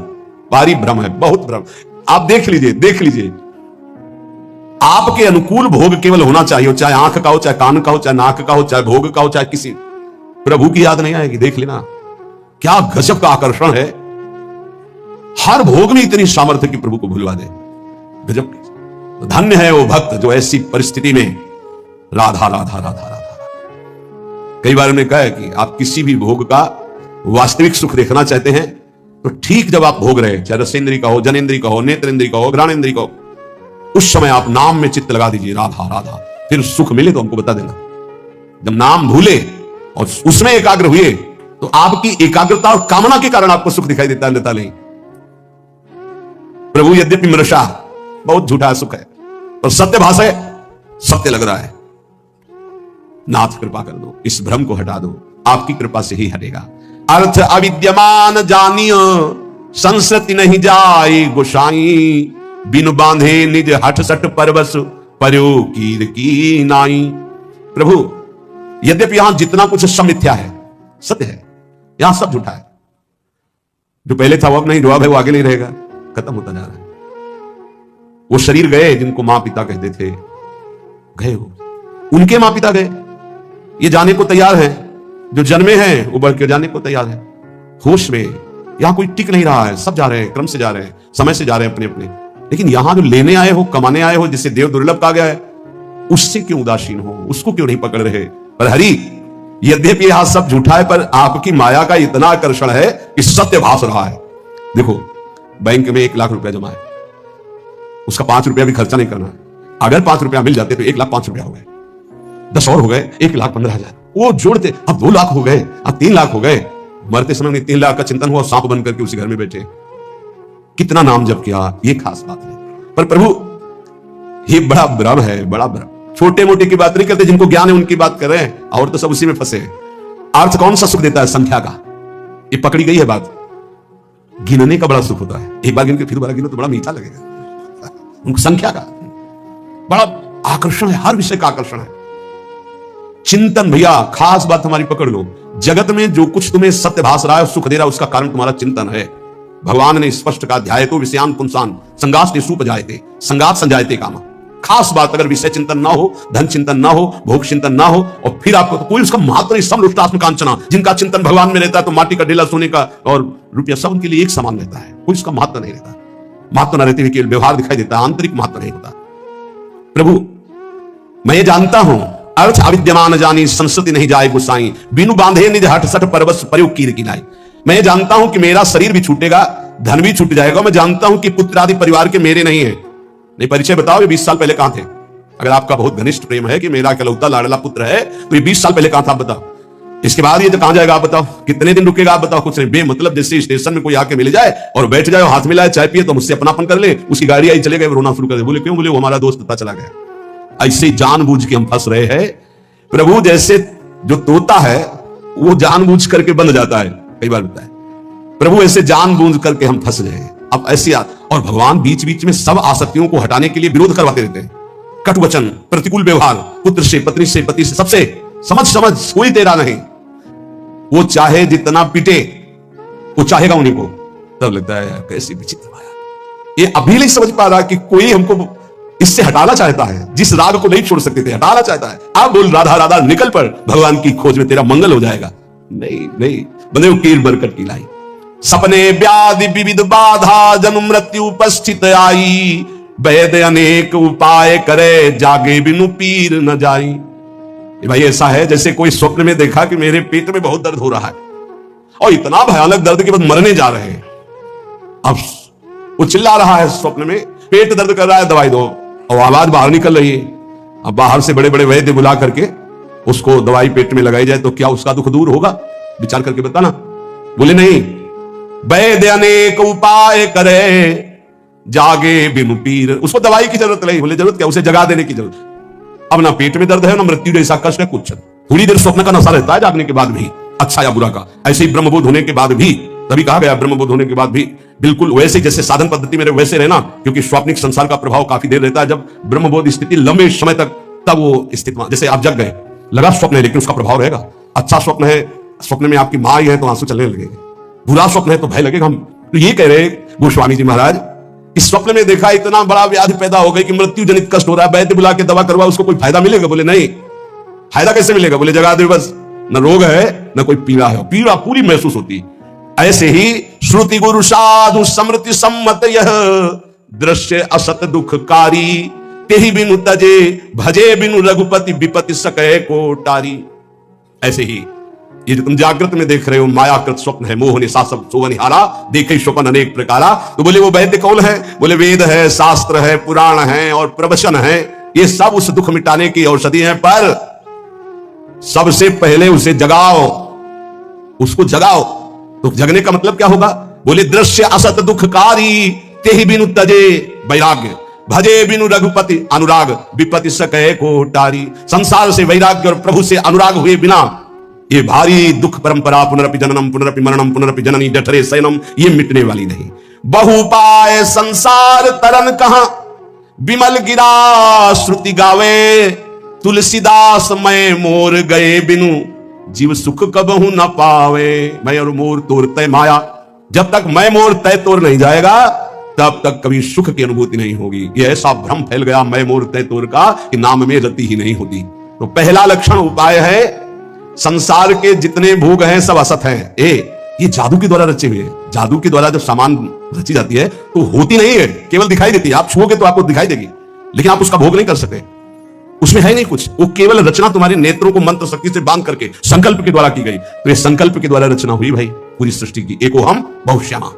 भारी भ्रम है, बहुत भ्रम। आप देख लीजिए, देख लीजिए, आपके अनुकूल भोग केवल होना चाहिए, चाहे आंख का हो, चाहे कान का हो, चाहे नाक का हो, चाहे भोग का हो, चाहे किसी। प्रभु की याद नहीं आएगी। देख लेना क्या गजब का आकर्षण है। हर भोग में इतनी सामर्थ्य की प्रभु को भूलवा दे, गजब की। धन्य है वो भक्त जो ऐसी परिस्थिति में राधा राधा राधा राधा। कई बार हमने कहा है कि आप किसी भी भोग का वास्तविक सुख देखना चाहते हैं तो ठीक जब आप भोग रहे, चाहे रसेंद्री का हो, जनेन्द्री का हो, नेत्रेंद्री का हो, घ्राणेन्द्री का हो, उस समय आप नाम में चित्त लगा दीजिए, राधा राधा। फिर सुख मिले तो हमको बता देना। जब नाम भूले और उसमें एकाग्र हुए तो आपकी एकाग्रता और कामना के कारण आपको सुख दिखाई देता है, नहीं। प्रभु यद्यपि मृषा, बहुत झूठा सुख है, और सत्य भाषा है, सत्य लग रहा है। नाथ कृपा कर दो, इस भ्रम को हटा दो, आपकी कृपा से ही हटेगा। अर्थ अविद्यमान जानियो, संस्कृति नहीं जाए गोसाई। बिनु बांधे निज हठ सट परवश, पर्यो कीर की नाई। प्रभु यद्यपि यहां जितना कुछ सब मिथ्या है, सत्य है, यहां सब झूठा है। जो पहले था वो अब नहीं, जो अब है वो आगे नहीं रहेगा, खत्म होता जा रहा है। वो शरीर गए जिनको मां पिता कहते थे, गए हो, उनके मां पिता गए, ये जाने को तैयार है। जो जन्मे हैं वो बढ़ के जाने को तैयार है। होश में यहां कोई टिक नहीं रहा है, सब जा रहे हैं, क्रम से जा रहे हैं, समय से जा रहे हैं अपने अपने। लेकिन यहां जो लेने आए हो, कमाने आए हो, जिसे देव दुर्लभ कहा गया है, उससे क्यों उदासीन हो, उसको क्यों नहीं पकड़ रहे। पर हरि, यद्यपि यहां सब झूठा है, पर आपकी माया का इतना आकर्षण है कि सत्य भास रहा है। देखो, बैंक में 1 लाख रुपया जमा है, उसका 5 रुपया भी खर्चा नहीं करना है। अगर 5 रुपया मिल जाते तो 1,05,000 रुपया हो गए, 10 और हो गए, 1,15,000। वो जोड़ते अब 2 लाख हो गए, अब 3 लाख हो गए। मरते समय में 3 लाख का चिंतन हुआ, सांप बन करके उसी घर में बैठे। कितना नाम जप किया, ये खास बात है। पर प्रभु ये बड़ा भ्रम है, बड़ा भ्रम। छोटे मोटे की बात नहीं करते, जिनको ज्ञान है उनकी बात कर रहे हैं, और तो सब उसी में फंसे। अर्थ कौन सा सुख देता है? संख्या का। ये पकड़ी गई है बात। गिनने का बड़ा सुख होता है, एक बार गिन के फिर दोबारा गिनो तो बड़ा मीठा लगेगा। उनको संख्या का बड़ा आकर्षण है, हर विषय का आकर्षण है। चिंतन, भैया खास बात हमारी पकड़ लो, जगत में जो कुछ तुम्हें सत्य भास रहा है, सुख दे रहा है, उसका कारण तुम्हारा चिंतन है। भगवान ने स्पष्ट कहा, ध्याये तो विषयान पुंसान संगास निसूप जायते संगात संजायते कामा। खास बात, अगर विषय चिंतन ना हो, धन चिंतन ना हो, भोग चिंतन ना हो, और फिर आपको तो कोई उसका महत्व नहीं। समलुष्टास्म कांचना, जिनका चिंतन भगवान में रहता है तो माटी का ढेला, सोने का और रुपया सब उनके लिए एक समान रहता है, कोई उसका महत्व नहीं रहता। महत्व न रहते हुए केवल व्यवहार दिखाई देता है, आंतरिक महत्व नहीं होता। प्रभु मैं ये जानता हूं, अर्थ अविद्यमान जानी संस्कृति नहीं जाए गुसाई, बिनु बांधे निज हट सठ परवश प्रयोग कीर किनाई। मैं ये जानता हूं कि मेरा शरीर भी छूटेगा, धन भी छूट जाएगा। मैं जानता हूं कि पुत्र आदि परिवार के मेरे नहीं है। नहीं, परिचय बताओ, ये 20 साल पहले कहां थे? अगर आपका बहुत घनिष्ठ प्रेम है कि मेरा इकलौता लाडला पुत्र है, तो ये 20 साल पहले कहां था आप बताओ। इसके बाद ये तो कहां जाएगा आप बताओ, कितने दिन रुकेगा आप बताओ। कुछ नहीं, बेमतलब जैसे स्टेशन में कोई आके मिल जाए और बैठ जाए, हाथ मिलाए, चाय पिए, तो मुझसे अपनापन कर ले, उसकी गाड़ी आई चले गए, रोना शुरू कर दे। बोले क्यों? बोले वो हमारा दोस्त पता चला गया। ऐसे जानबूझ के हम फंस रहे हैं प्रभु। जैसे जो तोता है वो जानबूझ करके बंद जाता है, कई बार होता है प्रभु, ऐसे जानबूझ करके हम फंस गए हैं। अब ऐसे और भगवान बीच बीच में सब आसक्तियों को हटाने के लिए विरोध करवाते रहते हैं। कटु वचन, प्रतिकूल व्यवहार, पुत्र से, पत्नी से, पति से, सबसे समझ समझ कोई तेरा नहीं। वो चाहे जितना पिटे, वो चाहेगा उन्हीं को। तब लगता है यार कैसी विचित्र माया। ये अभी नहीं समझ पा रहा कि कोई हमको इससे हटाना चाहता है, जिस राग को नहीं छोड़ सकते थे हटाना चाहता है। आप बोल राधा राधा निकल पड़, भगवान की खोज में तेरा मंगल हो जाएगा। नहीं नहीं, बंदे कीर बरकत की लाई। सपने व्याधि विविध बाधा, जन्म मृत्यु उपस्थित आई, वैद्य अनेक उपाय करे, जागे बिनु पीर न जाई। भाई ऐसा है जैसे कोई स्वप्न में देखा कि मेरे पेट में बहुत दर्द हो रहा है और इतना भयानक दर्द के बाद मरने जा रहे हैं। अब वो चिल्ला रहा है स्वप्न में, पेट दर्द कर रहा है, दवाई दो, और आवाज बाहर निकल रही है। अब बाहर से बड़े बड़े वैद्य बुला करके उसको दवाई पेट में लगाई जाए तो क्या उसका दुख दूर होगा? विचार करके बताना। बोले नहीं, वैद्य अनेक उपाय करे, जागे बिनु पीर। उसको दवाई की जरूरत नहीं। बोले जरूरत क्या? उसे जगा देने की जरूरत। अब ना पेट में दर्द है, ना मृत्यु जैसा कष्ट है, कुछ। थोड़ी देर स्वप्न का नशा रहता है जागने के बाद भी, अच्छा या बुरा का। ऐसे ही ब्रह्मबोध होने के बाद भी, तभी कहा गया ब्रह्मबोध होने के बाद भी बिल्कुल वैसे जैसे साधन पद्धति में वैसे रहना, क्योंकि स्वाप्निक संसार का प्रभाव काफी देर रहता है। जब ब्रह्मबोध स्थिति लंबे समय तक, तब वो स्थिति, जैसे आप जग गए, लगा स्वप्न है लेकिन उसका प्रभाव रहेगा। अच्छा स्वप्न है, स्वप्न में आपकी मां ही है तो आंसू चलने लगेंगे। बुरा स्वप्न है तो भय लगेगा। हम तो ये कह रहे गोस्वामी जी महाराज, इस स्वप्न में देखा इतना बड़ा व्याधि पैदा हो गई कि मृत्यु जनित कष्ट हो रहा है, वैद्य बुला के दवा करवा, उसको कोई फायदा मिलेगा? बोले नहीं। फायदा कैसे मिलेगा? बोले जगा दे बस। न रोग है न कोई पीड़ा है, पीड़ा पूरी महसूस होती। ऐसे ही श्रुति गुरु साधु समृति सम्मत यह दृश्य असत दुखकारी, तेहि बिनु तजे भजे बिनु रघुपति विपति सके को टारी। ऐसे ही ये जो तुम जागृत में देख रहे हो मायाकृत स्वप्न है, मोह निशा सब सोवनिहारा, देखे स्वप्न अनेक प्रकारा। तो बोले वो वैद्य कौन है? बोले वेद है, शास्त्र है, पुराण है और प्रवचन है। ये सब उस दुख मिटाने की औषधि है, पर सबसे पहले उसे जगाओ, उसको जगाओ। तो जगने का मतलब क्या होगा? बोले दृश्य असत दुखकारी, तेहि बिनु तजे वैराग्य, भजे बिनु रघुपति अनुराग, विपति सके को टारी। संसार से वैराग्य और प्रभु से अनुराग हुए बिना ये भारी दुख परंपरा, पुनरपि जननम पुनरपि मरणम पुनरपि जननी जठरे शयनम, ये मिटने वाली नहीं। बहुपाय संसार तरन कहां, विमल गिरा श्रुति गावे, तुलसीदास मैं मोर गए बिनु, जीव सुख कबहू न पावे। मैं और मोर तोर तय माया, जब तक मैं मोर तय तोर नहीं जाएगा तब तक कभी सुख की अनुभूति नहीं होगी। ये ऐसा भ्रम फैल गया मैं मोर तय तोर का कि नाम में रति ही नहीं होती। तो पहला लक्षण उपाय है, संसार के जितने भोग हैं सब असत हैं। ये जादू के द्वारा रचे हुए हैं। जादू के द्वारा जब सामान रची जाती है तो होती नहीं है, केवल दिखाई देती है। आप छुओगे तो आपको दिखाई देगी, लेकिन आप उसका भोग नहीं कर सकते। उसमें है नहीं कुछ, वो केवल रचना तुम्हारे नेत्रों को मंत्र शक्ति से बांध करके संकल्प के द्वारा की गई। तो ये संकल्प के द्वारा रचना हुई भाई पूरी सृष्टि की। एको हम बहुश्यामा।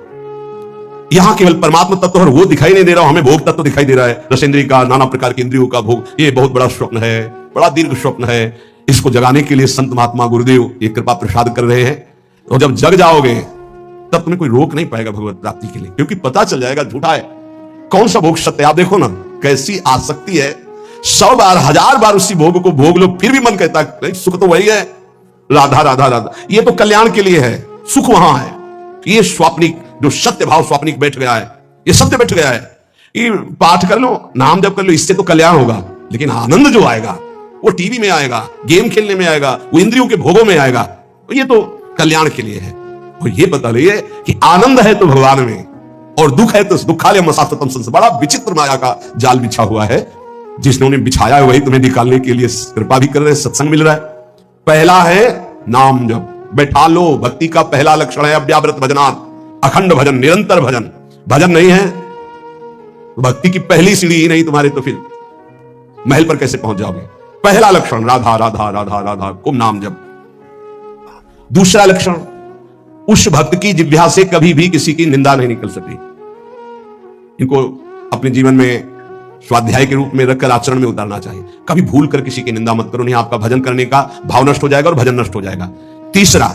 यहां केवल परमात्मा तत्व और वो दिखाई नहीं दे रहा, हमें भोग तत्व दिखाई दे रहा है। रसेंद्रिय का, नाना प्रकार के इंद्रियों का भोग, ये बहुत बड़ा स्वप्न है, बड़ा दीर्घ स्वप्न है। इसको जगाने के लिए संत महात्मा गुरुदेव ये कृपा प्रसाद कर रहे हैं। और जब जग जाओगे तब तुम्हें कोई रोक नहीं पाएगा भगवत प्राप्ति के लिए, क्योंकि पता चल जाएगा झूठा है, कौन सा भोग सत्य। आप देखो ना कैसी आसक्ति है, 100 बार 1000 बार उसी भोग को भोग लो, फिर भी मन कहता है सुख तो वही है, राधा राधा राधा। ये तो कल्याण के लिए है, सुख वहां है। ये स्वाप्निक जो सत्य भाव स्वाप्निक बैठ गया है, ये सत्य बैठ गया है। ये पाठ कर लो, नाम जप कर लो, इससे तो कल्याण होगा, लेकिन आनंद जो आएगा वो टीवी में आएगा, गेम खेलने में आएगा, वो इंद्रियों के भोगों में आएगा। तो ये तो कल्याण के लिए है। और ये बता रही है कि आनंद है तो भगवान में, और दुख है तो दुखालय मसास्तम संस। बड़ा विचित्र माया का जाल बिछा हुआ है, जिसने उन्हें बिछाया है वही तुम्हें निकालने के लिए कृपा भी कर रहे हैं, सत्संग मिल रहा है। पहला है नाम जप, बैठा लो। भक्ति का पहला लक्षण है अव्याव्रत भजनात्, अखंड भजन, निरंतर भजन। भजन नहीं है भक्ति की पहली सीढ़ी ही नहीं तुम्हारे तो फिर महल पर कैसे पहुंच जाओगे? पहला लक्षण राधा राधा राधा राधा खूब नाम जप। दूसरा लक्षण, उस भक्त की जिह्वा से कभी भी किसी की निंदा नहीं निकल सकी। इनको अपने जीवन में स्वाध्याय के रूप में रखकर आचरण में उतारना चाहिए। कभी भूल कर किसी की निंदा मत करो, नहीं आपका भजन करने का भाव नष्ट हो जाएगा और भजन नष्ट हो जाएगा। तीसरा,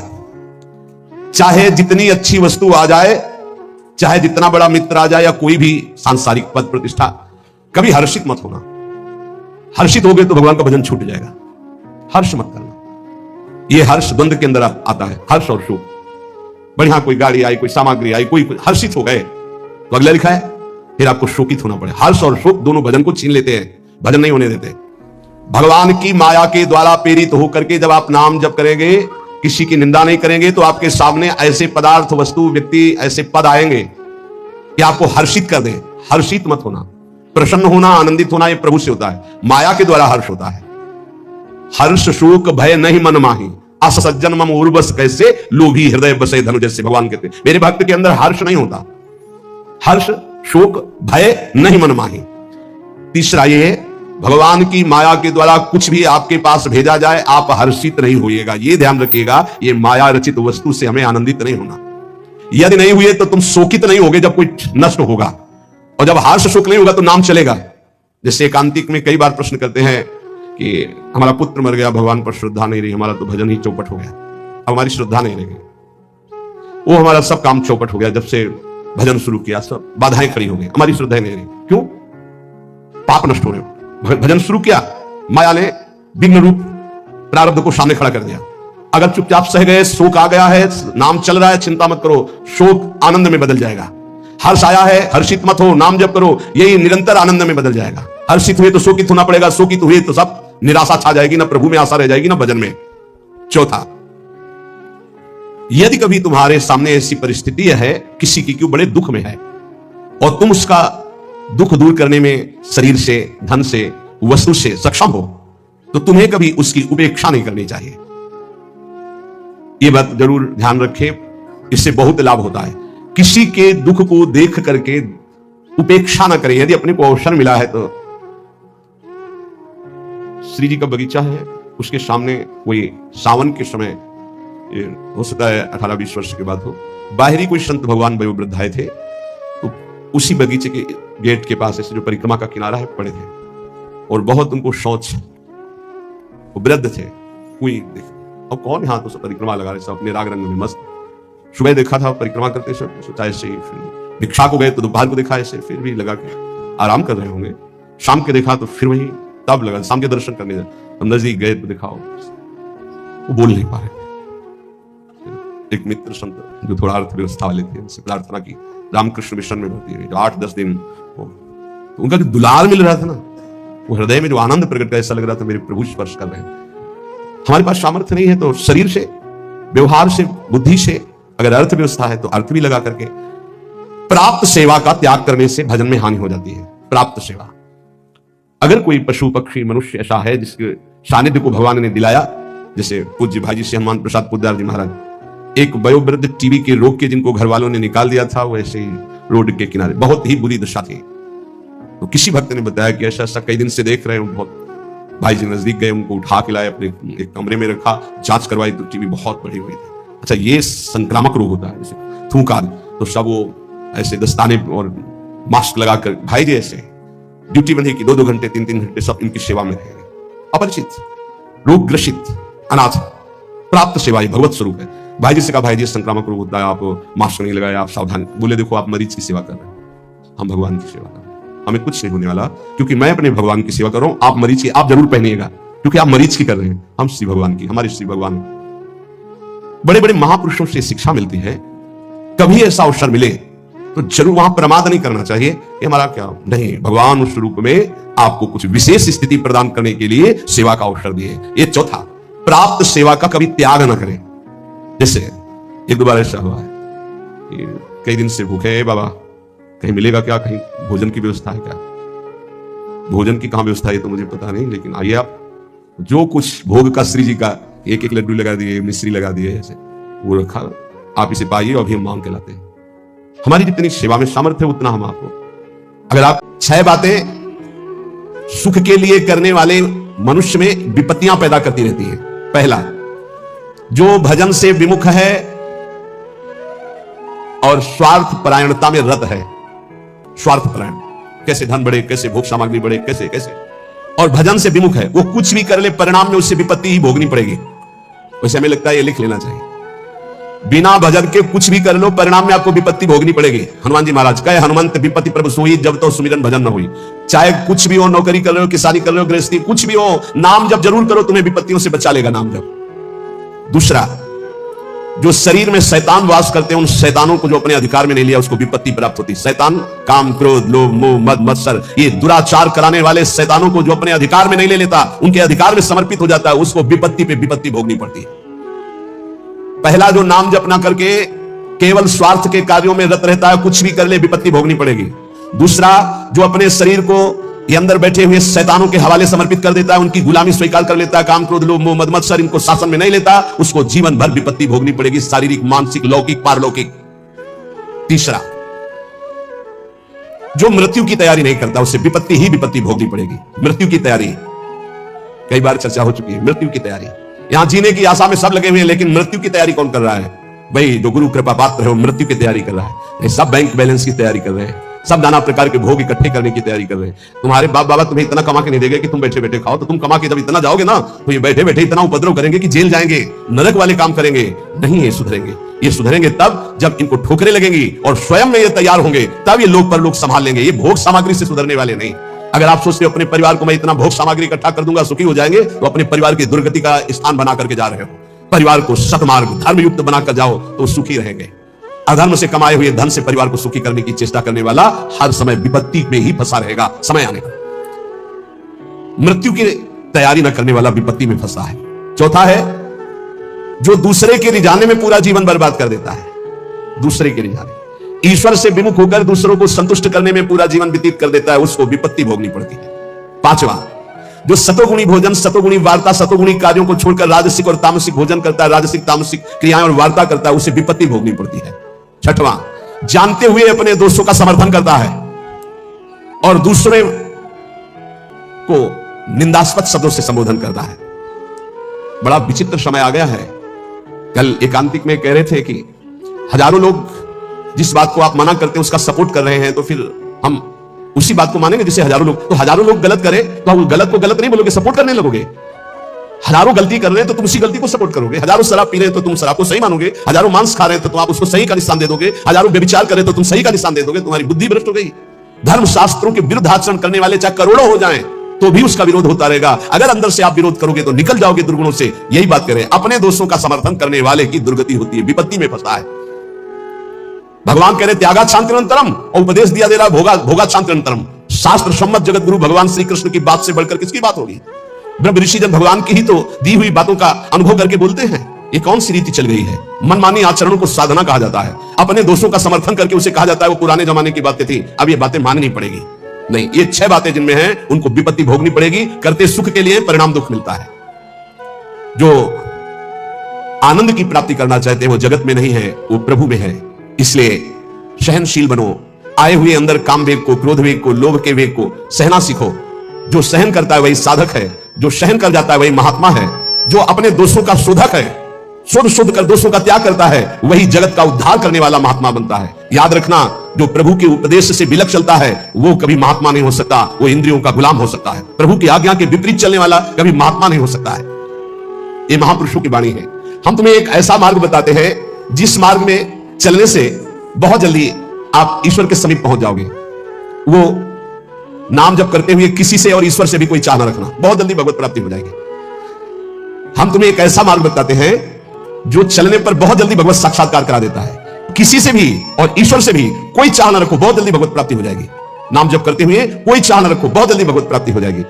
चाहे जितनी अच्छी वस्तु आ जाए, चाहे जितना बड़ा मित्र आ जाए या कोई भी सांसारिक पद प्रतिष्ठा, कभी हर्षित मत होना। हर्षित हो गए तो भगवान का भजन छूट जाएगा। हर्ष मत करना। यह हर्ष द्वंद्व के अंदर आता है, हर्ष और शोक। बढ़िया कोई गाड़ी आई, कोई सामग्री आई, कोई हर्षित हो गए तो अगला लिखा है फिर आपको शोकित होना पड़े। हर्ष और शोक दोनों भजन को छीन लेते हैं, भजन नहीं होने देते। भगवान की माया के द्वारा प्रेरित होकर के जब आप नाम जप करेंगे, किसी की निंदा नहीं करेंगे, तो आपके सामने ऐसे पदार्थ, वस्तु, व्यक्ति, ऐसे पद आएंगे कि आपको हर्षित कर दे। हर्षित मत होना। प्रसन्न होना, आनंदित होना, यह प्रभु से होता है। माया के द्वारा हर्ष होता है। हर्ष शोक भय नहीं मन माही, अस सज्जन मम उर्वस कैसे, लोभी हृदय बसे धनु जैसे भगवान कहते हैं। मेरे भक्त के अंदर हर्ष नहीं होता। हर्ष शोक भय नहीं मन माही। तीसरा ये, भगवान की माया के द्वारा कुछ भी आपके पास भेजा जाए, आप हर्षित नहीं होइएगा। ये ध्यान रखिएगा, ये माया रचित वस्तु से हमें आनंदित नहीं होना। यदि नहीं हुए तो तुम शोकित नहीं होगे जब कोई नष्ट होगा, और जब हर्ष शोक नहीं होगा तो नाम चलेगा। जैसे एकांतिक में कई बार प्रश्न करते हैं कि हमारा पुत्र मर गया, भगवान पर श्रद्धा नहीं रही, हमारा तो भजन ही चौपट हो गया, अब हमारी श्रद्धा नहीं रही, वो हमारा सब काम चौपट हो गया, जब से भजन शुरू किया सब बाधाएं खड़ी हो गई, हमारी श्रद्धा नहीं रही। क्यों? पाप नष्ट हो रहे हो। भजन शुरू किया, माया ने विघ्न रूप प्रारब्ध को सामने खड़ा कर दिया। अगर चुपचाप सह गए, शोक आ गया है, नाम चल रहा है, चिंता मत करो, शोक आनंद में बदल जाएगा। हर्ष आया है, हर्षित मत हो, नाम जप करो, यही निरंतर आनंद में बदल जाएगा। हर्षित हुए तो शोकित होना पड़ेगा, शोकित हुए तो सब निराशा छा जाएगी, ना प्रभु में आशा रह जाएगी, ना भजन में। चौथा, यदि कभी तुम्हारे सामने ऐसी परिस्थिति है, किसी की क्यों बड़े दुख में है, और तुम उसका दुख दूर करने में शरीर से, धन से, वस्तु से सक्षम हो, तो तुम्हें कभी उसकी उपेक्षा नहीं करनी चाहिए। यह बात जरूर ध्यान रखें, इससे बहुत लाभ होता है। किसी के दुख को देख करके उपेक्षा ना करें। यदि अपने को अवसर मिला है तो श्री जी का बगीचा है, उसके सामने कोई सावन के समय, हो सकता है 18-20 वर्ष के बाद हो, बाहरी कोई संत भगवान वयोवृद्ध आए थे, तो उसी बगीचे के गेट के पास ऐसे जो परिक्रमा का किनारा है पड़े थे, और बहुत उनको शौच, वो वृद्ध थे। कोई देख, और कौन यहाँ तो सब परिक्रमा लगा रहे, सब अपने राग रंग में मस्त। सुबह देखा था परिक्रमा करते सब, सोचा ऐसे ही, फिर भिक्षा को गए तो दोपहर को देखा ऐसे, फिर भी लगा के आराम कर रहे होंगे। शाम के देखा तो फिर वही, तब लगा शाम के दर्शन करने, हम नजदीक गए तो देखा वो बोल नहीं पा रहे। एक मित्र संत जो थोड़ा अर्थव्यवस्था वाले थे, उनसे प्रार्थना की, रामकृष्ण मिशन में भर्ती हुए, जो 8-10 दिन तो उनका जो दुलार मिल रहा था ना, वो हृदय में जो आनंद प्रकट कर, ऐसा लग रहा था मेरे प्रभु स्पर्श कर रहे हैं। हमारे पास सामर्थ्य नहीं है तो शरीर से, व्यवहार से, बुद्धि से, अगर अर्थव्यवस्था है तो अर्थ भी लगा करके, प्राप्त सेवा का त्याग करने से भजन में हानि हो जाती है। प्राप्त सेवा, अगर कोई पशु पक्षी मनुष्य ऐसा है जिसके सानिध्य को भगवान ने दिलाया, जैसे पूज्य भाई श्री हनुमान प्रसाद पोद्दार जी महाराज, एक वयोवृद्ध टीबी के रोग के जिनको घर वालों ने निकाल दिया था, वो ऐसे ही रोड के किनारे, बहुत ही बुरी दशा थी। तो किसी भक्त ने बताया कि ऐसा ऐसा कई दिन से देख रहे हैं, बहुत भाई जी नजदीक गए, उनको उठा के लाए, अपने एक कमरे में रखा, जांच करवाई तो टीबी बहुत बढ़ी हुई थी। अच्छा, ये संक्रामक रोग होता है, जैसे थूक आदि, तो सब वो ऐसे दस्ताने और मास्क लगाकर भाई जी ऐसे ड्यूटी बंधी की 2-2 घंटे 3-3 घंटे सब इनकी सेवा में रहेंगे। अपरिचित, रोग ग्रसित, अनाथ, प्राप्त सेवा ही भगवत स्वरूप है। भाई जी से कहा, भाई जी संक्रामक रोग होता है, आप मास्क नहीं लगाए, आप सावधान। बोले देखो आप मरीज की सेवा कर रहे हैं, हम भगवान की सेवा कर रहे हैं, हमें कुछ नहीं होने वाला, क्योंकि मैं अपने भगवान की सेवा कर रहा हूं, आप मरीज की आप जरूर पहनिएगा, क्योंकि आप मरीज की कर रहे हैं, हम श्री भगवान की, हमारे श्री भगवान। बड़े बड़े महापुरुषों से शिक्षा मिलती है। कभी ऐसा अवसर मिले तो जरूर वहां प्रमाद नहीं करना चाहिए, ये हमारा क्या नहीं, भगवान उस रूप में आपको कुछ विशेष स्थिति प्रदान करने के लिए सेवा का अवसर दिए। ये चौथा, प्राप्त सेवा का कभी त्याग ना करें। जैसे 1-2 बार ऐसा हुआ है कि कई दिन से भूखे हैं, बाबा कहीं मिलेगा क्या, कहीं भोजन की व्यवस्था है क्या? भोजन की कहां व्यवस्था है तो मुझे पता नहीं, लेकिन आइए आप, जो कुछ भोग का श्री जी का 1-1 लड्डू लगा दिए, मिश्री लगा दिए, ऐसे वो रखा, आप इसे पाइए, अभी हम मांग के लाते हैं। हमारी जितनी सेवा में सामर्थ्य है उतना हम आपको, अगर आप 6 बातें सुख के लिए करने वाले मनुष्य में विपत्तियां पैदा करती रहती है। पहला, जो भजन से विमुख है और स्वार्थ परायणता में रत है। स्वार्थ परायण, कैसे धन बढ़े, कैसे भोग सामग्री बढ़े, कैसे कैसे, और भजन से विमुख है, वो कुछ भी कर ले परिणाम में उससे विपत्ति ही भोगनी पड़ेगी। वैसे हमें लगता है ये लिख लेना चाहिए, बिना भजन के कुछ भी कर लो परिणाम में आपको विपत्ति भोगनी पड़ेगी। हनुमान जी महाराज कहे, हनुमंत विपत्ति प्रभु सोई, जब तो सुमिरन भजन न हुई। चाहे कुछ भी हो, नौकरी कर रहे हो, किसानी कर रहे हो, गृहस्थी कुछ भी हो, नाम जब जरूर करो, तुम्हें विपत्तियों से बचा लेगा नाम जब। दूसरा, जो शरीर में शैतान वास करते हैं, उन शैतानों को जो अपने अधिकार में नहीं लिया उसको विपत्ति प्राप्त होती है। शैतान काम, क्रोध, लोभ, मोह, मद, मत्सर, ये दुराचार कराने वाले शैतानों को जो अपने अधिकार में नहीं ले लेता, उनके अधिकार में समर्पित हो जाता है, उसको विपत्ति पे विपत्ति भोगनी पड़ती है। पहला, जो नाम जप ना करके केवल स्वार्थ के कार्यों में रत रहता है, कुछ भी कर ले विपत्ति भोगनी पड़ेगी। दूसरा, जो अपने शरीर को ये अंदर बैठे हुए शैतानों के हवाले समर्पित कर देता है, उनकी गुलामी स्वीकार कर लेता है, काम, क्रोध, लोभ, मोह, मद, मत्सर इनको शासन में नहीं लेता, उसको जीवन भर विपत्ति भोगनी पड़ेगी, शारीरिक, मानसिक, लौकिक, पारलौकिक। तीसरा, जो मृत्यु की तैयारी नहीं करता, उससे विपत्ति ही विपत्ति भोगनी पड़ेगी। मृत्यु की तैयारी कई बार चर्चा हो चुकी है। मृत्यु की तैयारी, यहां जीने की आशा में सब लगे हुए हैं, लेकिन मृत्यु की तैयारी कौन कर रहा है? भाई जो गुरु कृपा पात्र है वो मृत्यु की तैयारी कर रहा है। सब बैंक बैलेंस की तैयारी कर रहे हैं, सब नाना प्रकार के भोग इकट्ठे करने की तैयारी कर रहे हैं। तुम्हारे बाप बाबा तुम्हें इतना कमा के नहीं देंगे कि तुम बैठे बैठे खाओ, तो तुम कमा के जब इतना जाओगे ना, तो ये बैठे बैठे इतना उपद्रव करेंगे कि जेल जाएंगे, नरक वाले काम करेंगे। नहीं, ये सुधरेंगे। ये सुधरेंगे तब जब इनको ठोकरें लगेंगी और स्वयं में ये तैयार होंगे, तब ये लोग पर लोग संभाल लेंगे। ये भोग सामग्री से सुधरने वाले नहीं। अगर आप सोचते हो अपने परिवार को मैं इतना भोग सामग्री इकट्ठा कर दूंगा सुखी हो जाएंगे, तो अपने परिवार की दुर्गति का स्थान बना करके जा रहे हो। परिवार को सतमार्ग धर्मयुक्त बनाकर जाओ तो सुखी रहेंगे। अधर्म से कमाए हुए धन से परिवार को सुखी करने की चेष्टा करने वाला हर समय विपत्ति में ही फंसा रहेगा। समय आने पर मृत्यु की तैयारी न करने वाला विपत्ति में फंसा है। चौथा है, जो दूसरे के रिझाने में पूरा जीवन बर्बाद कर देता है। दूसरे के रिझाने, ईश्वर से विमुख होकर दूसरों को संतुष्ट करने में पूरा जीवन व्यतीत कर देता है, उसको विपत्ति भोगनी पड़ती है। पांचवा, जो सतोगुणी भोजन, सतोगुणी वार्ता, सतोगुणी कार्यों को छोड़कर राजसिक और तामसिक भोजन करता है, राजसिक तामसिक क्रियाएं और वार्ता करता है, उसे विपत्ति भोगनी पड़ती है। छठवां, जानते हुए अपने दोस्तों का समर्थन करता है और दूसरे को निंदास्पद शब्दों से संबोधन करता है। बड़ा विचित्र समय आ गया है। कल एकांतिक में कह रहे थे कि हजारों लोग जिस बात को आप मना करते हैं उसका सपोर्ट कर रहे हैं, तो फिर हम उसी बात को मानेंगे जिसे हजारों लोग, तो हजारों लोग गलत करें तो हम गलत को गलत नहीं बोलोगे, सपोर्ट करने लगोगे। हजारों गलती कर रहे हैं तो तुम उसी गलती को सपोर्ट करोगे। हजारों शराब पी रहे हैं तो तुम शराब को सही मानोगे। हजारों मांस खा रहे हैं तो तुम आप उसको सही का निशान दे दोगे। हजारों व्यभिचार कर रहे हैं तो तुम सही का निशान दे दोगे। तुम्हारी बुद्धि भ्रष्ट हो गई। धर्म शास्त्रों के विरुद्ध आचरण करने वाले चाहे करोड़ों हो जाएं तो भी उसका विरोध होता रहेगा। अगर अंदर से आप विरोध करोगे तो निकल जाओगे दुर्गुणों से। यही बात करें, अपने दोस्तों का समर्थन करने वाले की दुर्गति होती है, विपत्ति में फंसता है। भगवान कह रहे त्यागा शांतिरंतरम, और उपदेश दिया दे रहा भोगा भोगा शांतिरंतरम। शास्त्र सम्मत जगत गुरु भगवान श्री कृष्ण की बात से बढ़कर किसकी बात होगी? ब्रह्म ऋषि जन भगवान की ही तो दी हुई बातों का अनुभव करके बोलते हैं। ये कौन सी रीति चल गई है? मनमानी आचरणों को साधना कहा जाता है। अपने दोस्तों का समर्थन करके उसे कहा जाता है वो पुराने जमाने की बातें थी, अब ये बातें माननी पड़ेगी। नहीं, ये 6 बातें जिनमें हैं उनको विपत्ति भोगनी पड़ेगी। करते सुख के लिए परिणाम दुख मिलता है। जो आनंद की प्राप्ति करना चाहते हैं वो जगत में नहीं है, वो प्रभु में है। इसलिए सहनशील बनो। आए हुए अंदर काम वेग को, क्रोध वेग को, लोभ के वेग को सहना सीखो। जो सहन करता है वही साधक है, जो सहन कर जाता है वही महात्मा है। जो अपने दोषों का शोधक है, शुद्ध कर दोषों का त्याग करता है, वही जगत का उद्धार करने वाला महात्मा बनता है। याद रखना, जो प्रभु के उपदेश से विलक चलता है वो कभी महात्मा नहीं हो सकता, वो इंद्रियों का गुलाम हो सकता है। प्रभु की आज्ञा के विपरीत चलने वाला कभी महात्मा नहीं हो सकता है। ये महापुरुषों की वाणी है। हम तुम्हें एक ऐसा मार्ग बताते हैं जिस मार्ग में चलने से बहुत जल्दी आप ईश्वर के समीप पहुंच जाओगे। वो नाम जप करते हुए किसी से और ईश्वर से भी कोई चाह न रखना, बहुत जल्दी भगवत प्राप्ति हो जाएगी। हम तुम्हें एक ऐसा मार्ग बताते हैं जो चलने पर बहुत जल्दी भगवत साक्षात्कार करा देता है। किसी से भी और ईश्वर से भी कोई चाह न रखो, बहुत जल्दी भगवत प्राप्ति हो जाएगी। नाम जप करते हुए कोई चाह न रखो, बहुत जल्दी भगवत प्राप्ति हो जाएगी।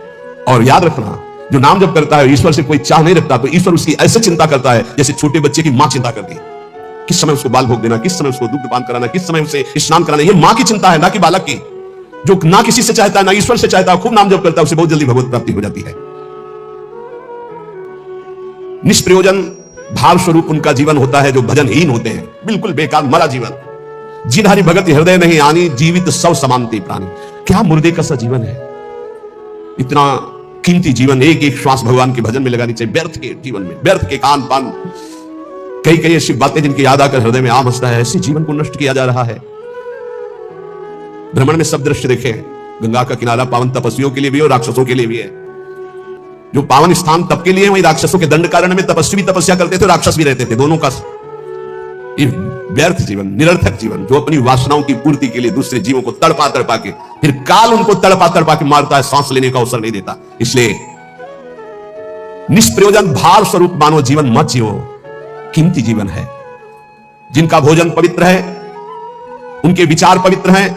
और याद रखना, जो नाम जप करता है ईश्वर से कोई चाह नहीं रखता, तो ईश्वर उसकी ऐसे चिंता करता है जैसे छोटे बच्चे की मां चिंता करती है। किस समय उसको बाल भोग देना, किस समय उसको दुग्ध पान कराना, किस समय उसे स्नान कराना, ये मां की चिंता है, ना कि बालक की। जो ना किसी से चाहता है ना ईश्वर से चाहता है, खूब नाम जप करता है, उसे बहुत जल्दी भगवत प्राप्ति हो जाती है। निष्प्रयोजन भाव स्वरूप उनका जीवन होता है जो भजनहीन होते हैं, बिल्कुल बेकार मरा जीवन। जिन हरि भगत हृदय नहीं आनी, जीवित सब समानते प्राणी। क्या मुर्दे का सा जीवन है। इतना कीमती जीवन, एक एक श्वास भगवान के भजन में लगानी चाहिए। व्यर्थ के जीवन में, व्यर्थ के खान पान, कई कई ऐसी बातें जिनकी याद आकर हृदय में आम हंसता है, ऐसे जीवन को नष्ट किया जा रहा है। भ्रमण में सब दृश्य देखे, गंगा का किनारा पावन तपस्वियों के लिए भी और राक्षसों के लिए भी है। जो पावन स्थान तप के लिए वही राक्षसों के दंड कारण में तपस्वी भी तपस्या करते थे, राक्षस भी रहते थे। दोनों का व्यर्थ जीवन, निरर्थक जीवन, जो अपनी वासनाओं की पूर्ति के लिए दूसरे जीवों को तड़पा तड़पा के, फिर काल उनको तड़पा तड़पा के मारता है, सांस लेने का अवसर नहीं देता। इसलिए निष्प्रयोजन भार स्वरूप मानव जीवन मत जियो। कीमती जीवन है। जिनका भोजन पवित्र है, उनके विचार पवित्र हैं,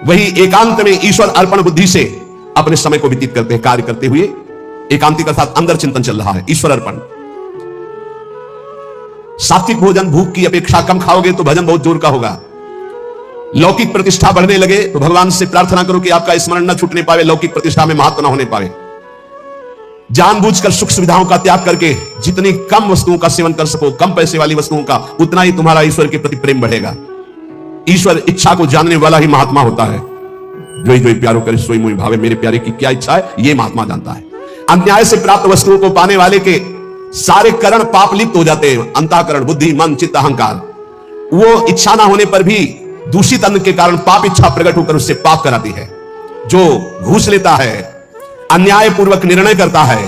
वही एकांत में ईश्वर अर्पण बुद्धि से अपने समय को व्यतीत करते हैं। कार्य करते हुए एकांतिक अर्थात अंदर चिंतन चल रहा है, ईश्वर अर्पण। सात्विक भोजन, भूख की अपेक्षा कम खाओगे तो भजन बहुत जोर का होगा। लौकिक प्रतिष्ठा बढ़ने लगे तो भगवान से प्रार्थना करो कि आपका स्मरण न छूटने पावे, लौकिक प्रतिष्ठा में महत्व न होने पावे। जानबूझकर सुख सुविधाओं का त्याग करके जितनी कम वस्तुओं का सेवन कर सको, कम पैसे वाली वस्तुओं का, उतना ही तुम्हारा ईश्वर के प्रति प्रेम बढ़ेगा। ईश्वर इच्छा को जानने वाला ही महात्मा होता है। जो ही प्यारो करे सोई मोहि भावे, मेरे प्यारे की क्या इच्छा है ये महात्मा जानता है। अन्याय से प्राप्त वस्तुओं को पाने वाले के सारे करण पाप लिप्त हो जाते हैं। अंतःकरण, बुद्धि, मन, चित्त, अहंकार, वो इच्छा ना होने पर भी दूषित अन्न के कारण पाप इच्छा प्रकट होकर उससे पाप कराती है। जो घूस लेता है, अन्याय पूर्वक निर्णय करता है,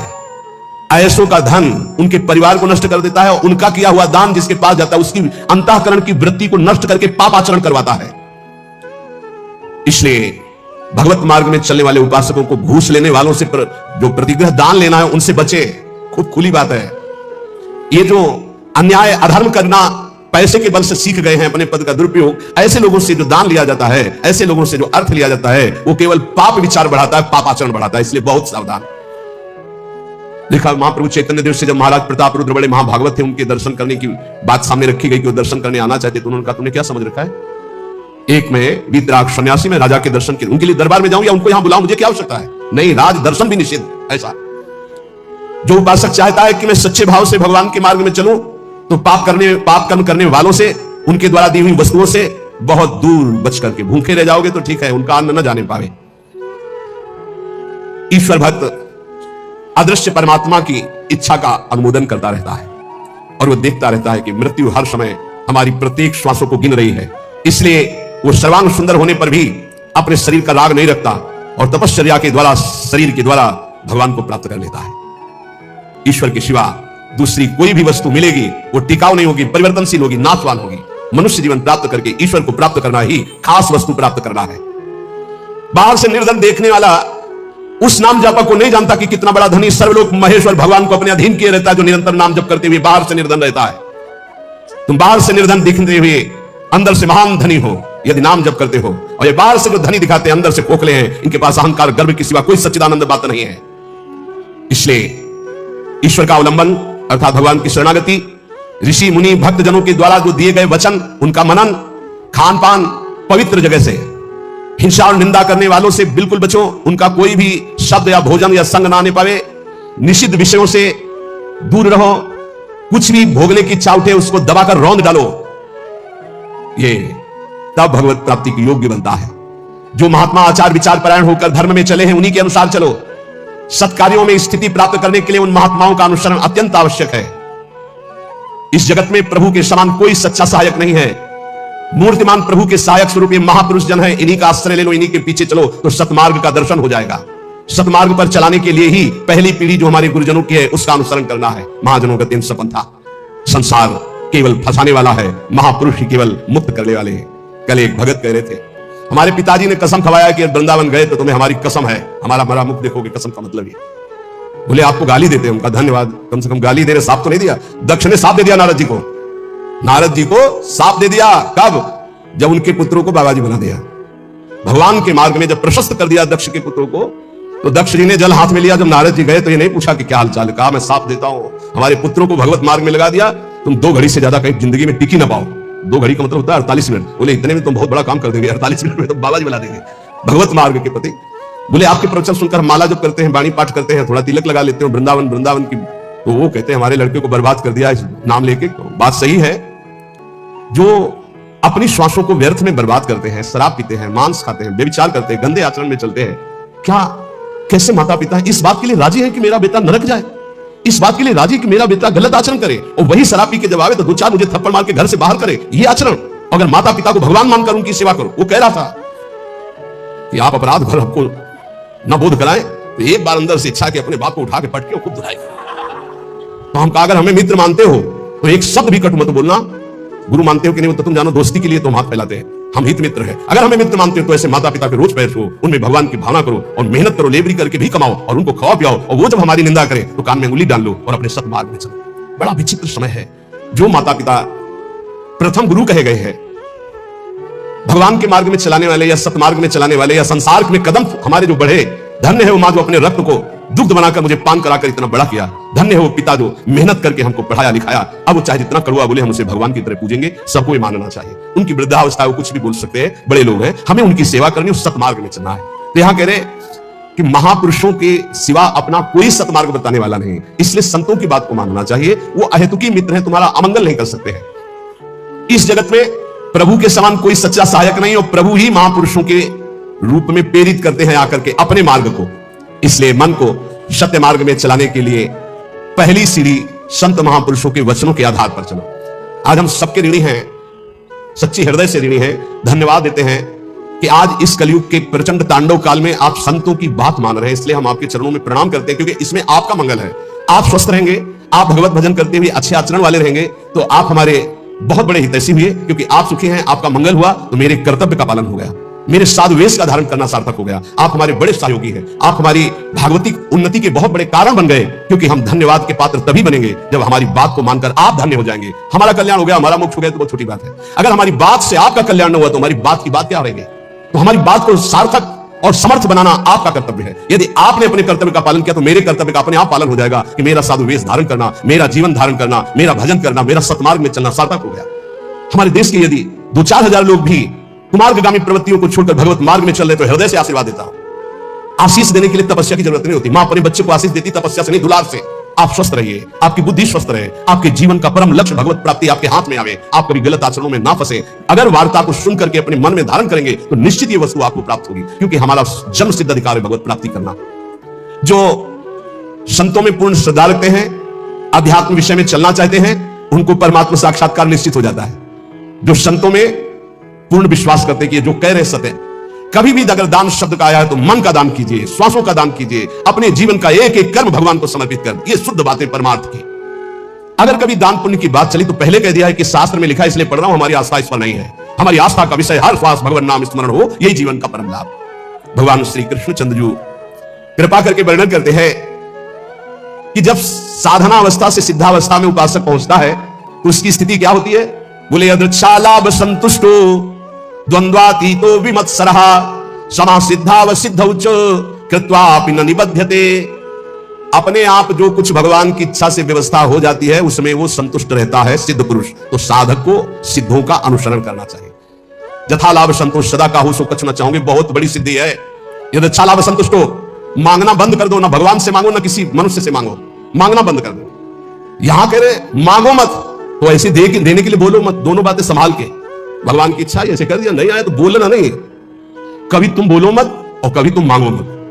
ऐसों का धन उनके परिवार को नष्ट कर देता है। उनका किया हुआ दान जिसके पास जाता है उसकी अंतःकरण की वृत्ति को नष्ट करके पाप आचरण करवाता है। इसलिए भगवत मार्ग में चलने वाले उपासकों को घूस लेने वालों से जो प्रतिग्रह दान लेना है उनसे बचे। खूब खुली बात है। ये जो अन्याय अधर्म करना पैसे के बल से सीख गए हैं, अपने पद का दुरुपयोग, ऐसे लोगों से जो दान लिया जाता है, ऐसे लोगों से जो अर्थ लिया जाता है, वो केवल पाप विचार बढ़ाता है, पाप आचरण बढ़ाता है। इसलिए बहुत सावधान। देखा महाप्रभु चैतन्य देव से जब महाराज प्रताप रुद्र बड़े महाभागवत थे, उनके दर्शन करने की बात सामने रखी गई कि वो दर्शन करने आना चाहते, तो उन्होंने कहा तुमने क्या समझ रखा है? एक में वीतराग सन्यासी में राजा के दर्शन के, उनके लिए दरबार में जाऊं या उनको यहां बुलाऊं, मुझे क्या आवश्यकता है? नहीं, राज दर्शन भी निषिद्ध। ऐसा जो उपासक चाहता है कि मैं सच्चे भाव से भगवान के मार्ग में चलूं, तो पाप कर्म करने वालों से, उनके द्वारा दी हुई वस्तुओं से बहुत दूर बच करके भूखे रह जाओगे तो ठीक है, उनका अन्न न जाने पावे। ईश्वर भक्त अदृश्य परमात्मा की इच्छा का अनुमोदन करता रहता है और वो देखता रहता है कि मृत्यु हर समय हमारी प्रत्येक श्वासों को गिन रही है। इसलिए वो सर्वांग सुंदर होने पर भी अपने शरीर का राग नहीं रखता और तपश्चर्या के द्वारा, शरीर के द्वारा भगवान को प्राप्त कर लेता है। ईश्वर के सिवा दूसरी कोई भी वस्तु मिलेगी वो टिकाऊ नहीं होगी, परिवर्तनशील होगी, नाशवान होगी। मनुष्य जीवन प्राप्त करके ईश्वर को प्राप्त करना ही खास वस्तु प्राप्त करना है। बाहर से निर्धन देखने वाला उस नाम जापक को नहीं जानता कि कितना बड़ा धनी सर्वलोक महेश्वर भगवान को अपने अधीन किए रहता है, जो निरंतर नाम जप करते हुए बाहर से निर्धन रहता है। तुम बाहर से निर्धन दिखते हुए अंदर से महान धनी हो यदि नाम जप करते हो, और ये बाहर से जो धनी दिखाते हैं अंदर से खोखले हैं, इनके पास अहंकार गर्व के सिवा कोई सच्चिदानंद बात नहीं है। इसलिए ईश्वर का अवलंबन अर्थात भगवान की शरणागति, ऋषि मुनि भक्त जनों के द्वारा जो दिए गए वचन, उनका मनन, खान पान, पवित्र जगह से, हिंसा और निंदा करने वालों से बिल्कुल बचो। उनका कोई भी शब्द या भोजन या संग ना आने पावे। निषिद्ध विषयों से दूर रहो। कुछ भी भोगने की इच्छा उठे उसको दबाकर रौंद डालो। ये तब भगवत प्राप्ति की योग्य बनता है। जो महात्मा आचार विचार परायण होकर धर्म में चले हैं उन्हीं के अनुसार चलो। सत्कार्यों में स्थिति प्राप्त करने के लिए उन महात्माओं का अनुसरण अत्यंत आवश्यक है। इस जगत में प्रभु के समान कोई सच्चा सहायक नहीं है। मूर्तिमान प्रभु के सहायक स्वरूप ये महापुरुष जन है, इन्हीं का आश्रय ले लो, इन्हीं के पीछे चलो तो सतमार्ग का दर्शन हो जाएगा। सतमार्ग पर चलाने के लिए ही पहली पीढ़ी जो हमारे गुरुजनों की है उसका अनुसरण करना है। महाजनों का तीन सपंथा। संसार केवल फंसाने वाला है, महापुरुष ही केवल मुक्त करने वाले हैं। कल एक भगत कह रहे थे, हमारे पिताजी ने कसम खवाया कि वृंदावन गए तो तुम्हें हमारी कसम है, हमारा मरा मुख देखोगे। कसम का मतलब ये। बोले आपको गाली देते हैं। उनका धन्यवाद, कम से कम गाली दे रहे, साफ तो नहीं दिया। दक्ष ने साफ दे दिया नारद जी को। नारद जी को साफ दे दिया। कब? जब उनके पुत्रों को बाबाजी बना दिया। भगवान के मार्ग में जब प्रशस्त कर दिया दक्ष के पुत्रों को, तो दक्ष जी ने जल हाथ में लिया। जब नारद जी गए तो ये नहीं पूछा कि क्या हालचाल, कहा मैं साफ देता हूं, हमारे पुत्रों को भगवत मार्ग में लगा दिया, तुम 2 घड़ी से ज्यादा कहीं जिंदगी में टिकी ना पाओ। 2 घड़ी का मतलब होता है 48 मिनट। बोले इतने में तुम बहुत बड़ा काम कर देंगे, 48 मिनट में तो बाबाजी बना देंगे भगवत मार्ग के प्रति। बोले आपके प्रवचन सुनकर हम माला जब करते हैं, वाणी पाठ करते हैं, थोड़ा तिलक लगा लेते हैं वृंदावन की, तो वो कहते हैं हमारे लड़के को बर्बाद कर दिया इस नाम लेके। तो बात सही है। जो अपनी श्वासों को व्यर्थ में बर्बाद करते हैं, शराब पीते हैं, मांस खाते हैं, व्यभिचार करते हैं, गंदे आचरण में चलते हैं, क्या कैसे माता पिता इस बात के लिए राजी है कि मेरा बेटा नरक जाए? इस बात के लिए राजी कि मेरा बेटा गलत आचरण करे, और वही शराब पी के जब आवे तो दो चार मुझे थप्पड़ मार के घर से बाहर करे? ये आचरण, अगर माता पिता को भगवान मानकर उनकी सेवा करो। वो कह रहा था कि आप अपराध भर हमको न बोध कराएं, तो एक बार अंदर से इच्छा कि अपने बाप को उठा के पटके खूब धुलाई। तो हम कहा, अगर हमें मित्र मानते हो तो एक शब्द भी कटु मत बोलना। गुरु मानते हो कि नहीं तो तुम जानो, दोस्ती के लिए तो हम हाथ फैलाते हैं, हम हित मित्र हैं। अगर हमें मित्र मानते हो तो ऐसे माता पिता के रोज पैर छो, उनमें भगवान की भावना करो और मेहनत करो, लेबरी करके भी कमाओ और उनको खवाओ पियाओ, और वो जब हमारी निंदा करे तो कान में उंगली डाल लो और अपने सत्मार्ग में चलो। बड़ा विचित्र समय है। जो माता पिता प्रथम गुरु कहे गए हैं, भगवान के मार्ग में चलाने वाले या सतमार्ग में चलाने वाले या संसार में कदम हमारे जो बढ़े, धन्य है वो मां जो अपने रक्त को दुग्ध बनाकर मुझे पान कराकर इतना बड़ा किया। धन्य है वो पिता जो मेहनत करके हमको पढ़ाया लिखाया। अब वो चाहे जितना कड़वा बोले, हम उसे भगवान की तरह पूजेंगे, सबको ये मानना चाहिए। उनकी वृद्धावस्था वो कुछ भी बोल सकते हैं, बड़े लोग हैं, हमें उनकी सेवा करनी, उस सतमार्ग में चलना है। तो यहां कह रहे कि महापुरुषों के सिवा अपना कोई सतमार्ग बताने वाला नहीं, इसलिए संतों की बात को मानना चाहिए। वो अहेतुकी मित्र हैं, तुम्हारा अमंगल नहीं कर सकते हैं। इस जगत में प्रभु के समान कोई सच्चा सहायक नहीं, और प्रभु ही महापुरुषों के रूप में प्रेरित करते हैं आकर के अपने मार्ग को। इसलिए मन को सत्य मार्ग में चलाने के लिए पहली सीढ़ी संत महापुरुषों के वचनों के आधार पर चलो। आज हम सबके ऋणी हैं, सच्ची हृदय से ऋणी हैं, धन्यवाद देते हैं कि आज इस कलयुग के प्रचंड तांडव काल में आप संतों की बात मान रहे हैं। इसलिए हम आपके चरणों में प्रणाम करते हैं, क्योंकि इसमें आपका मंगल है। आप स्वस्थ रहेंगे, आप भगवत भजन करते हुए अच्छे आचरण वाले रहेंगे, तो आप हमारे बहुत बड़े हितैषी हुए, क्योंकि आप सुखी हैं, आपका मंगल हुआ तो मेरे कर्तव्य का पालन हो गया, मेरे साधु वेश का धारण करना सार्थक हो गया। आप हमारे बड़े सहयोगी हैं, आप हमारी भागवतिक उन्नति के बहुत बड़े कारण बन गए, क्योंकि हम धन्यवाद के पात्र तभी बनेंगे जब हमारी बात को मानकर आप धन्य हो जाएंगे। हमारा कल्याण हो गया, हमारा मोक्ष हो गया तो बहुत छोटी बात है। अगर हमारी बात से आपका कल्याण न हुआ तो हमारी बात की बात क्या रहेगी? तो हमारी बात को सार्थक और समर्थ बनाना आपका कर्तव्य है। यदि आपने अपने कर्तव्य का पालन किया तो मेरे कर्तव्य का अपने आप पालन हो जाएगा कि मेरा साधु वेश धारण करना, मेरा जीवन धारण करना, मेरा भजन करना, मेरा सतमार्ग में चलना सार्थक हो गया। हमारे देश के यदि 2-4 हजार लोग भी कुमार्गामी प्रवृत्तियों को छोड़कर भगवत मार्ग में चल रहे तो हृदय से आशीर्वाद देता हूं। आशीष देने के लिए तपस्या की जरूरत नहीं होती। मां अपने बच्चे को आशीष देती तपस्या से नहीं, दुलार से। आप स्वस्थ रहिए, आपकी बुद्धि स्वस्थ रहे, आपके जीवन का परम लक्ष्य भगवत प्राप्ति आपके हाथ में आवे, आप कभी गलत आचरणों में ना फंसे। अगर वार्ता को सुन करके अपने मन में धारण करेंगे तो निश्चित ये वस्तु आपको प्राप्त होगी, क्योंकि हमारा जन्म सिद्ध अधिकार है भगवत प्राप्ति करना। जो संतों में पूर्ण श्रद्धा रखते हैं, अध्यात्म विषय में चलना चाहते हैं, उनको परमात्मा साक्षात्कार निश्चित हो जाता है। जो संतों में पूर्ण विश्वास करते कि जो कह रहे सत्य, कभी भी अगर दान शब्द का आया है तो मन का दान कीजिए, श्वासों का दान कीजिए, अपने जीवन का एक एक कर्म भगवान को समर्पित कर। ये शुद्ध बातें परमार्थ की। अगर कभी दान पुण्य की बात चली तो पहले कह दिया है कि शास्त्र में लिखा है इसलिए पढ़ रहा हूं, हमारी आस्था इस पर नहीं है। हमारी आस्था का विषय हर श्वास भगवान नाम स्मरण हो, यही जीवन का परम लाभ। भगवान श्री कृष्ण चंद्र जी कृपा करके वर्णन करते हैं कि जब साधना अवस्था से सिद्धावस्था में उपासक पहुंचता है तो उसकी स्थिति क्या होती है? बोले यदृच्छालाभ संतुष्टो द्वंद्वातीतो विमत्सरः समा सिद्धाव सिद्धौच कृत्वापि न निबध्यते। अपने आप जो कुछ भगवान की इच्छा से व्यवस्था हो जाती है उसमें वो संतुष्ट रहता है सिद्ध पुरुष। तो साधक को सिद्धों का अनुसरण करना चाहिए। जथा लाभ संतोष सदा काहू सो कछ न चाहोगे, बहुत बड़ी सिद्धि है। यदि लाभ संतुष्ट हो, मांगना बंद कर दो, ना भगवान से मांगो ना किसी मनुष्य से मांगो, मांगना बंद कर दो। यहां कह रहे मांगो मत, तो ऐसे देने के लिए बोलो मत, दोनों बातें संभाल के। भगवान की इच्छा ऐसे कर दिया, नहीं आया तो बोलना नहीं, कभी तुम बोलो मत और कभी तुम मांगो मत।